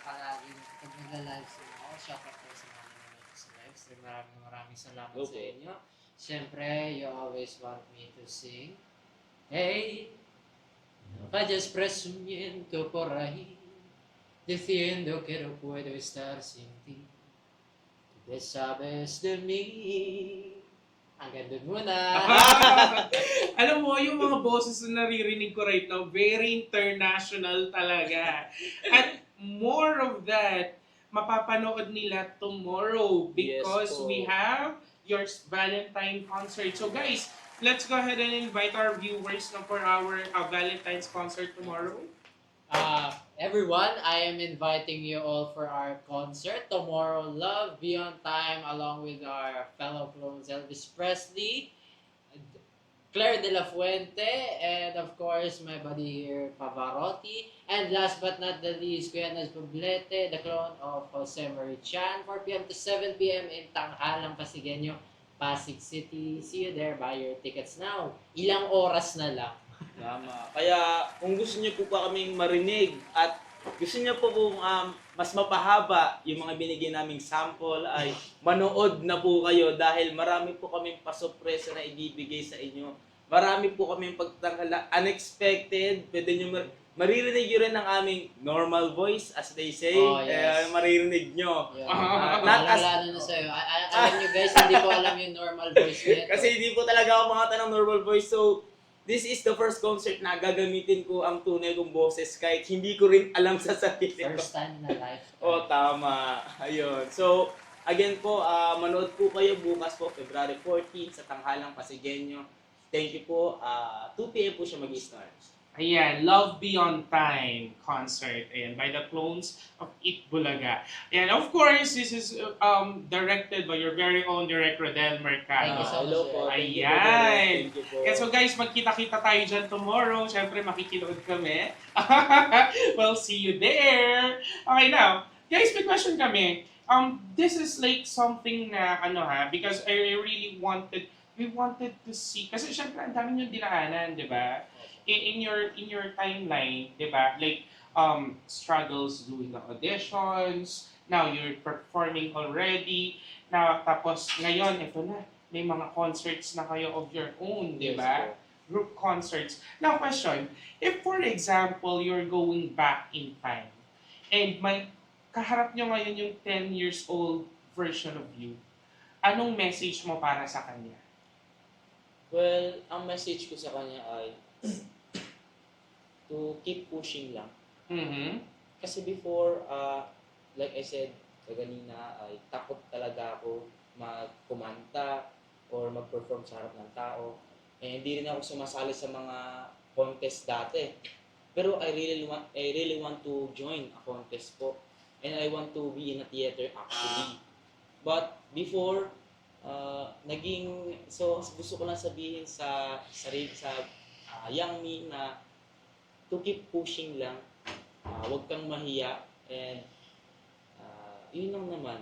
palaging pag nagla-livestream ako, shout out po sa mga nanonood sa livestream. Maraming salamat sa Okay. inyo. Siyempre, you always want me to sing. Hey, no vayas presumiendo por ahí, diciendo que no puedo estar sin ti. Tú te sabes de mí. Hanggang doon muna. Alam mo, yung mga boses na naririnig ko right now, very international talaga. At more of that, mapapanood nila tomorrow because Yes po. we have your Valentine concert. So guys, let's go ahead and invite our viewers na for our Valentine's concert tomorrow. Everyone, I am inviting you all for our concert tomorrow. Love Beyond Time, along with our fellow clones Elvis Presley, Claire De La Fuente, and of course my buddy here, Pavarotti. And last but not the least, Kuya Naz Poblete, the clone of Jose Marie Chan, 4 p.m. to 7 p.m. in Tanghalang, Pasigueño, Pasig City. See you there. Buy your tickets now. Ilang oras na lang. Tama. Kaya kung gusto niyo po pa kaming marinig at gusto niyo po kung mas mapahaba yung mga binigay naming sample ay manood na po kayo dahil marami po kaming pasurpresa na ibibigay sa inyo. marami po kami pagtangkala, unexpected, pwede nyo maririnig nyo rin ang aming normal voice, as they say, Oh, yes. maririnig nyo. Yun. Not as- Lalo na sa'yo. Alam nyo guys, hindi ko alam yung normal voice nito. Kasi hindi po talaga ako makata ng normal voice, so this is the first concert na gagamitin ko ang tunay kong boses kahit hindi ko rin alam sa sarili ko. First time na live. Oh, tama. Ayun. So, again po, manood po kayo bukas po, February 14 sa Tanghalang Pasigueño. Thank you po. 2 p.m. po siya mag-start. Ayan, Love Beyond Time concert. Ayan, by the Clones of It Bulaga. And of course, this is directed by your very own Direk Rodel Mercado. Thank you so Hello much, po. sir. Thank you po, Ayan. Thank you po. Yeah, so guys, magkita-kita tayo dyan tomorrow. Siyempre, makikinood kami. We'll see you there. Okay, now, guys, may question kami. This is like something na, because I really we wanted to see, kasi siyempre, ang dami yung dinaanan, di ba? In your timeline, di ba? Like, struggles doing the auditions, now you're performing already, now, tapos ngayon, ito na, may mga concerts na kayo of your own, di Yes ba? po. Group concerts. Now, question, if for example, you're going back in time, and may kaharap nyo ngayon yung 10 years old version of you, anong message mo para sa kanya? Well, ang message ko sa kanya ay to keep pushing lang. Mm-hmm. Kasi before, like I said kanina, ay takot talaga ako magkumanta or mag-perform sa harap ng tao. Eh, hindi rin ako sumasali sa mga contest dati. Pero I really want to join a contest po. And I want to be in a theater actually. But before, gusto ko lang sabihin sa young me na to keep pushing lang, huwag kang mahiya, and yun lang naman,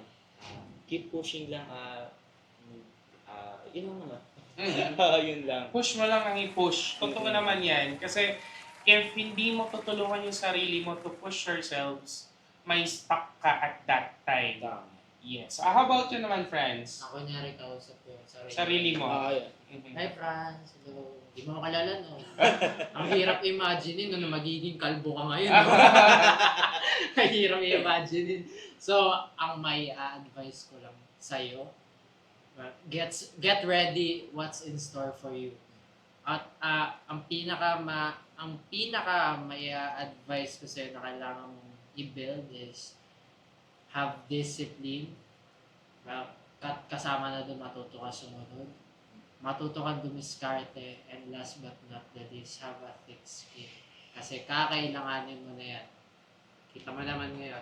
keep pushing lang, yun lang naman. Yun lang. Push mo lang ang i-push. Totoo naman yan. Kasi if hindi mo tutulungan yung sarili mo to push yourselves, may stuck ka at that time. Tama. Yes. How about you naman, friends? Ako nyari kausap ko yung Sarili mo. Yun. Mhm. Hi, Franz. Hello. Hindi mo ako kalala, no? Ang hirap imagine na magiging kalbo ka ngayon. No? Ang hirap i-imagine. So, ang may advice ko lang sa'yo, get ready what's in store for you. At ang pinaka may advice ko sa'yo na kailangan mong i-build is have discipline. Kasama na doon matuto ka sumunod. Matuto ka dumiskarte, and last but not the least, have a thick skin. Kasi kakailanganin mo na yan. Kita mo naman ngayon,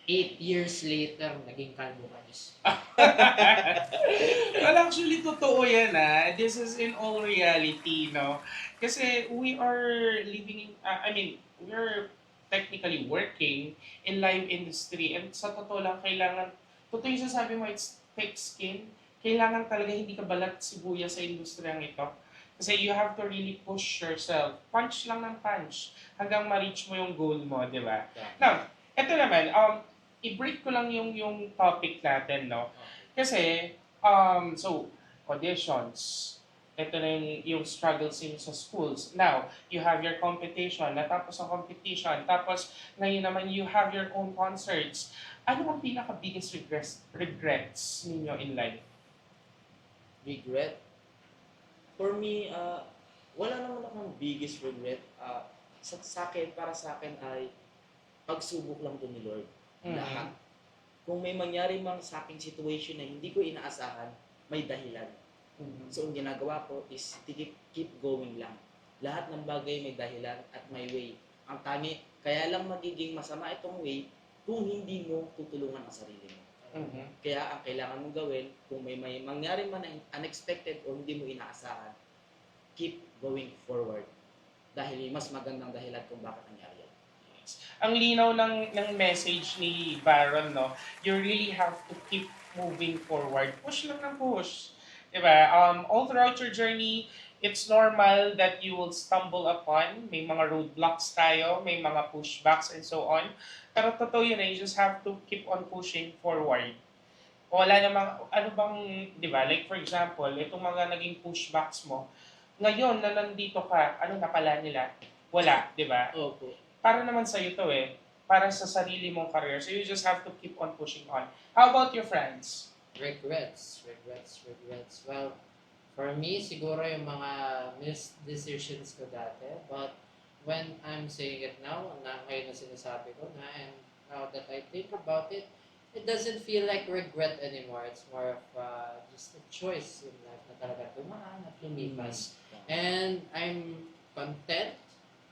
8 years later, naging kalbo ka, Diyos. Well, actually, totoo yan, This is in all reality, no? Kasi we are living in, we're technically working in live industry, and sa totoo lang, totoo yung sasabi mo, it's thick skin. Kailangan talaga hindi ka balat sibuyas sa industriyang ito. Kasi you have to really push yourself. Punch lang ng punch hanggang ma-reach mo yung goal mo, di ba? Now, ito naman, i-break ko lang yung topic natin, no? Kasi, so, auditions. Ito na yung struggles niyo sa schools. Now, you have your competition. Natapos ang competition. Tapos, ngayon naman, you have your own concerts. Ano ang pinaka-biggest regrets ninyo in life? Regret? For me, wala naman akong biggest regret. Para sa akin ay pagsubok lang to ni Lord. Lahat. Kung may mangyari mang sa aking situation na hindi ko inaasahan, may dahilan. So, ang ginagawa ko is keep going lang. Lahat ng bagay may dahilan at may way. Ang tangi, kaya lang magiging masama itong way kung hindi mo tutulungan ang sarili mo. Kaya ang kailangan mong gawin, kung may mangyari man na unexpected o hindi mo inaasahan, keep going forward. Dahil mas magandang dahilan kung bakit nangyari yan. Ang linaw ng message ni Baron, no? You really have to keep moving forward. Push lang ng push. Diba? All throughout your journey, it's normal that you will stumble upon. May mga roadblocks tayo, may mga pushbacks and so on. Pero totoo yun, you just have to keep on pushing forward. Wala namang, di ba, like for example, itong mga naging pushbacks mo, Ngayon na nandito ka, ano nakala nila? Wala, di ba? Opo. Para naman sa'yo to eh. Para sa sarili mong career. So you just have to keep on pushing on. How about your friends? Regrets. Well, for me, siguro yung mga missed decisions ko dati. But when I'm saying it now, na ngayon na sinasabi ko na, and now that I think about it, it doesn't feel like regret anymore. It's more of just a choice in life na talaga tumaan at lumipas. And I'm content.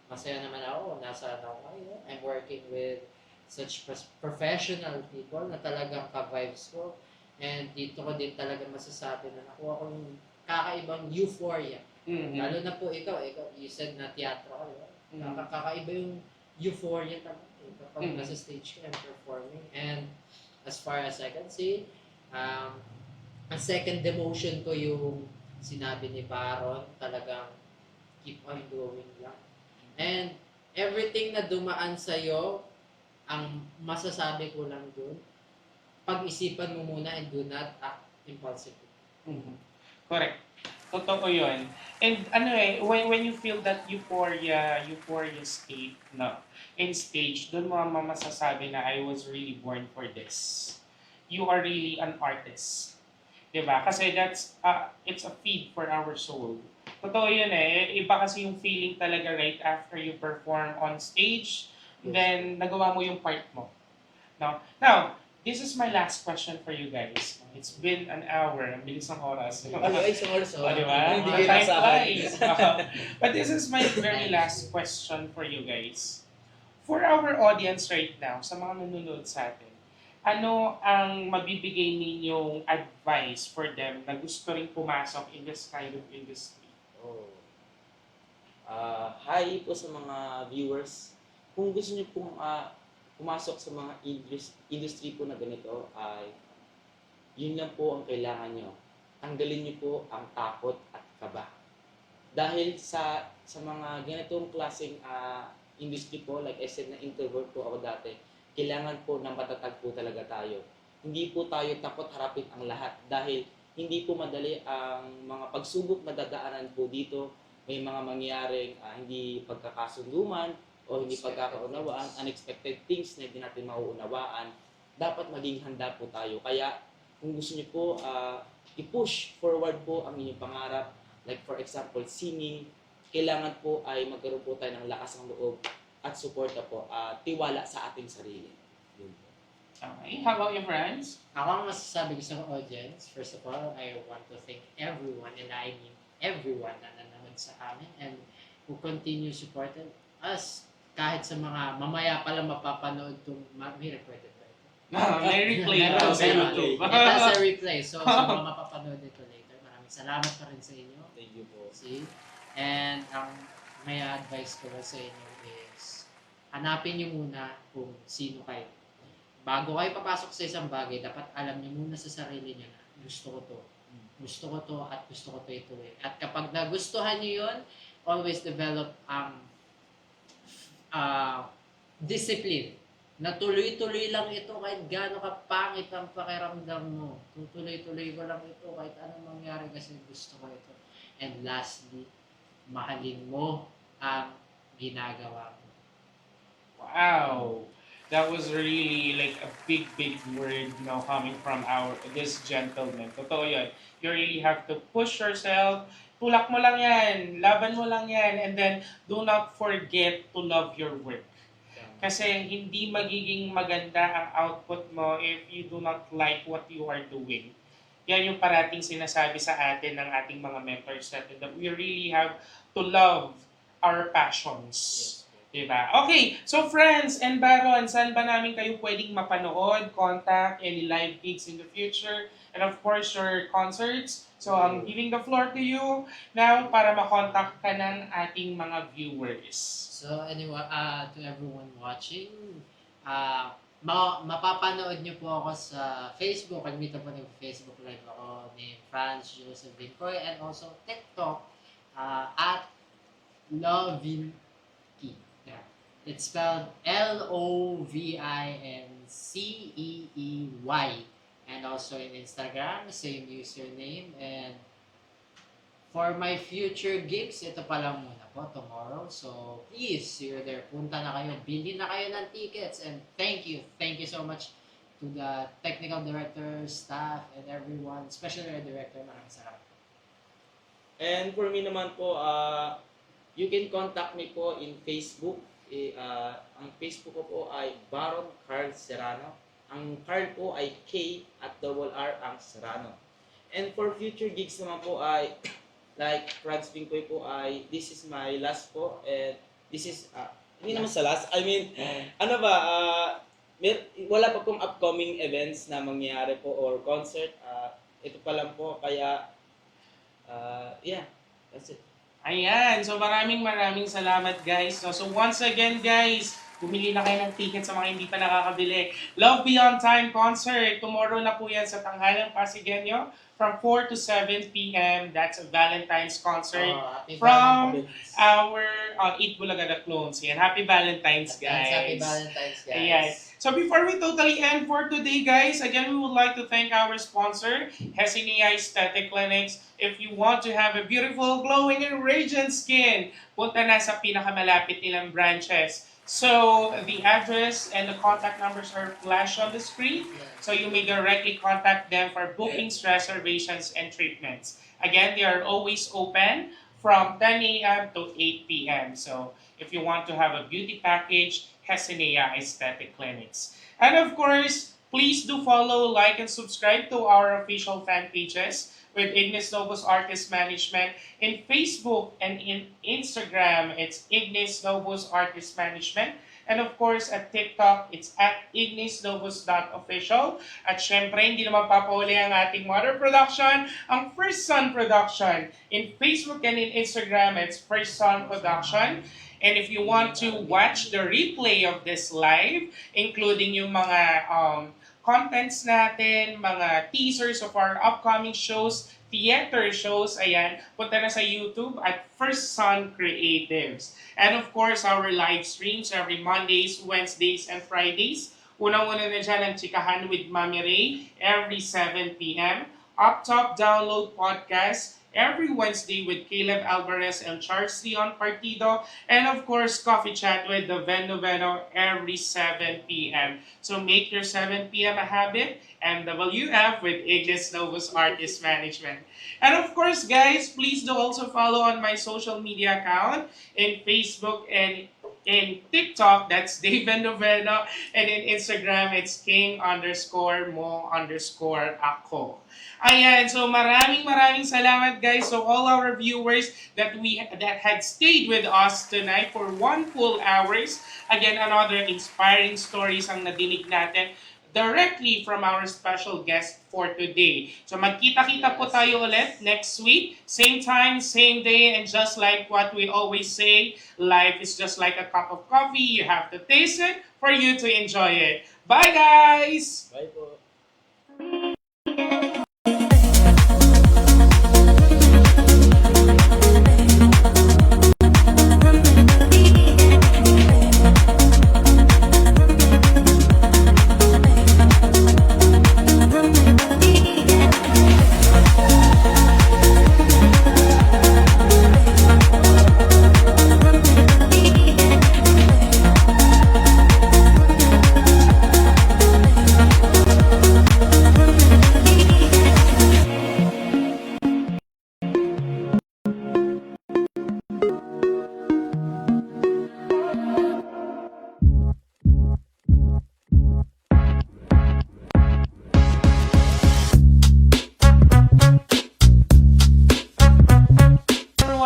Masaya naman ako. Nasa ako ngayon. I'm working with such professional people na talagang ka-vibes ko. And dito ko din talaga masasabi na nakuha ko yung kakaibang euphoria. Lalo na po ikaw, you said na teatro ka, diba? Kakaiba yung euphoria talaga kapag nasa stage ka and performing. And as far as I can see, ang second demotion ko yung sinabi ni Baron, talagang keep on going lang. And everything na dumaan sa'yo, ang masasabi ko lang dun, pag-isipan mo muna and do not act impulsively. Correct. Totoo yun. And when you feel that euphoria state, no, in stage, doon mo masasabi na I was really born for this. You are really an artist. Diba? Kasi it's a feed for our soul. Totoo yun eh. Iba kasi yung feeling talaga right after you perform on stage, then nagawa mo yung part mo. No? Now, this is my last question for you guys. It's been an hour. Ang bilis ng oras. Ay, isang oras. Oh, di ba? Hindi kayo Time nasabi. flies. But this is my very last question for you guys. For our audience right now, sa mga nanonood sa atin, ano ang mabibigay ninyong advice for them na gusto rin pumasok in this kind of industry? Hi po sa mga viewers. Kung gusto niyo pong pumasok sa mga industry po na ganito, ay yun lang po ang kailangan nyo. Tanggalin nyo po ang takot at kaba. Dahil sa mga ganitong klaseng industry po, like I said na introvert po ako dati, kailangan po na matatag po talaga tayo. Hindi po tayo takot harapin ang lahat dahil hindi po madali ang mga pagsubok na dadaanan po dito. May mga mangyaring hindi pagkakasunduman o hindi pagkakaunawaan, unexpected things na hindi natin mauunawaan. Dapat maging handa po tayo. Kaya kung gusto niyo po i-push forward po ang inyong pangarap, like for example, singing, kailangan po ay magkaroon po tayo ng lakas ng loob at suporta po, tiwala sa ating sarili. Yun po. Okay. How about your friends? Ako ang masasabi ko sa audience, first of all, I want to thank everyone, and I mean everyone na nanonood sa amin and who continue supporting us kahit sa mga mamaya pala mapapanood itong may recorded ba ito? May replay Meron sa YouTube. Ito sa replay. So, sa mga mapapanood ito later, maraming salamat pa rin sa inyo. Thank you po. See? And ang may advice ko sa inyo is hanapin nyo muna kung sino kayo. Bago kayo papasok sa isang bagay, dapat alam nyo muna sa sarili nyo na gusto ko to. Gusto ko to at gusto ko to ituloy. At kapag nagustuhan nyo yun, always develop ang discipline. Na tuloy-tuloy lang ito kahit gaano kapangit ang pakiramdam mo. Tutuloy-tuloy ko lang ito kahit anong mangyari kasi gusto ko ito. And lastly, mahalin mo ang ginagawa mo. Wow. That was really like a big word, coming from this gentleman. Totoo yun. You really have to push yourself. Tulak mo lang yan. Laban mo lang yan. And then, do not forget to love your work. Kasi hindi magiging maganda ang output mo if you do not like what you are doing. Yan yung parating sinasabi sa atin ng ating mga mentors natin, that we really have to love our passions. Diba? Okay, so friends and Baron, saan ba namin kayo pwedeng mapanood, contact, any live gigs in the future, and of course, your concerts. So I'm giving the floor to you now para makontak ka ng ating mga viewers. So anyway, to everyone watching, mapapanood niyo po ako sa Facebook. Admito po ng Facebook Live ako ni Franz Joseph Vincoy, and also TikTok at Lovinky. Yeah. It's spelled Lovinceey. And also in Instagram, same username. And for my future gigs, ito pa lang muna po tomorrow. So please, see you there. Punta na kayo, bili na kayo ng tickets. And thank you so much to the technical director, staff, and everyone, especially our director. Maraming salamat. And for me naman po, you can contact me po in Facebook. Ang Facebook ko po ay Baron Carl Serrano. Ang Carl po ay K@R ang Serrano. And for future gigs naman po ay like Frogs Pinkoy po ay this is my last po, and this is hindi naman sa last, I mean ano ba, wala pa pong upcoming events na mangyayari po or concert, ito pa lang po, kaya yeah, that's it. Ayan, so maraming salamat guys. So once again guys, bumili na kayo ng ticket sa mga hindi pa nakakabili. Love Beyond Time concert. Tomorrow na po yan sa Tanghalang Pasigueño from 4 to 7 p.m. That's a Valentine's concert from our Eat Bulagada clones. Yan. Happy Valentine's guys. Happy Valentine's guys. Ayan. So before we totally end for today, guys, again, we would like to thank our sponsor, Hesenia Aesthetic Clinics. If you want to have a beautiful, glowing, and radiant skin, punta na sa pinakamalapit nilang branches. So the address and the contact numbers are flashed on the screen. So you may directly contact them for bookings, reservations, and treatments. Again, they are always open from 10 a.m. to 8 p.m. So if you want to have a beauty package, Hesenia Aesthetic Clinics. And of course, please do follow, like, and subscribe to our official fan pages with Ignis Novus Artist Management. In Facebook and in Instagram, it's Ignis Novus Artist Management. And of course, at TikTok, it's at ignisnovus.official. At syempre, hindi naman papahuli ang ating mother production, ang First Son Production. In Facebook and in Instagram, it's First Son Production. And if you want to watch the replay of this live, including yung mga contents natin, mga teasers of our upcoming shows, theater shows, ayan, punta na sa YouTube at First Son Creatives. And of course, our live streams every Mondays, Wednesdays, and Fridays. Unang-una na dyan ang Chikahan with Mami Ray every 7 p.m. Up Top Download Podcast every Wednesday with Caleb Alvarez and Charles Leon Partido. And of course, Coffee Chat with the Ven Noveno every 7 p.m. So make your 7 p.m. a habit. MWF with Ignis Novus Artist Management. And of course, guys, please do also follow on my social media account in Facebook and in TikTok, that's Dave Noveno. And in Instagram, it's king_mo_ako. Ayan, so maraming salamat guys. So all our viewers that had stayed with us tonight for 1 full hours. Again, another inspiring stories ang nadinig natin directly from our special guest for today. So magkita-kita po tayo ulit next week. Same time, same day, and just like what we always say, life is just like a cup of coffee. You have to taste it for you to enjoy it. Bye guys! Bye po.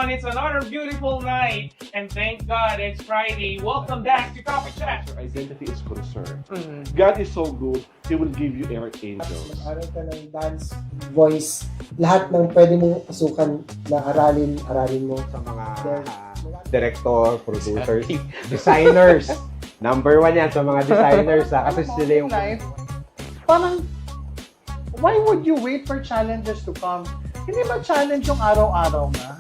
It's another beautiful night, and thank God it's Friday. Welcome back to Coffee Chat. Your identity is concerned. God is so good, He will give you Eric Angels. Mag-aral ka ng dance, voice, lahat ng pwede mong pasukan na aralin mo. Sa mga director, producers, designers. Number 1 yan sa mga designers. Kasi sila yung... Life, parang, why would you wait for challenges to come? Hindi ba challenge yung araw-araw na?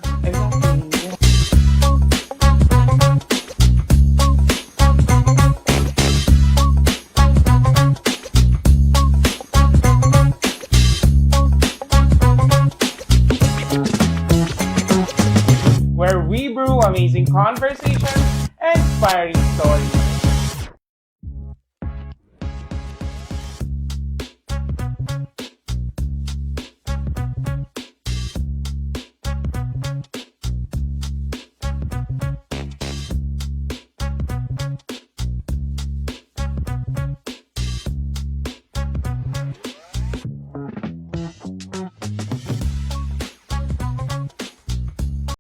where we brew amazing conversations and inspiring stories.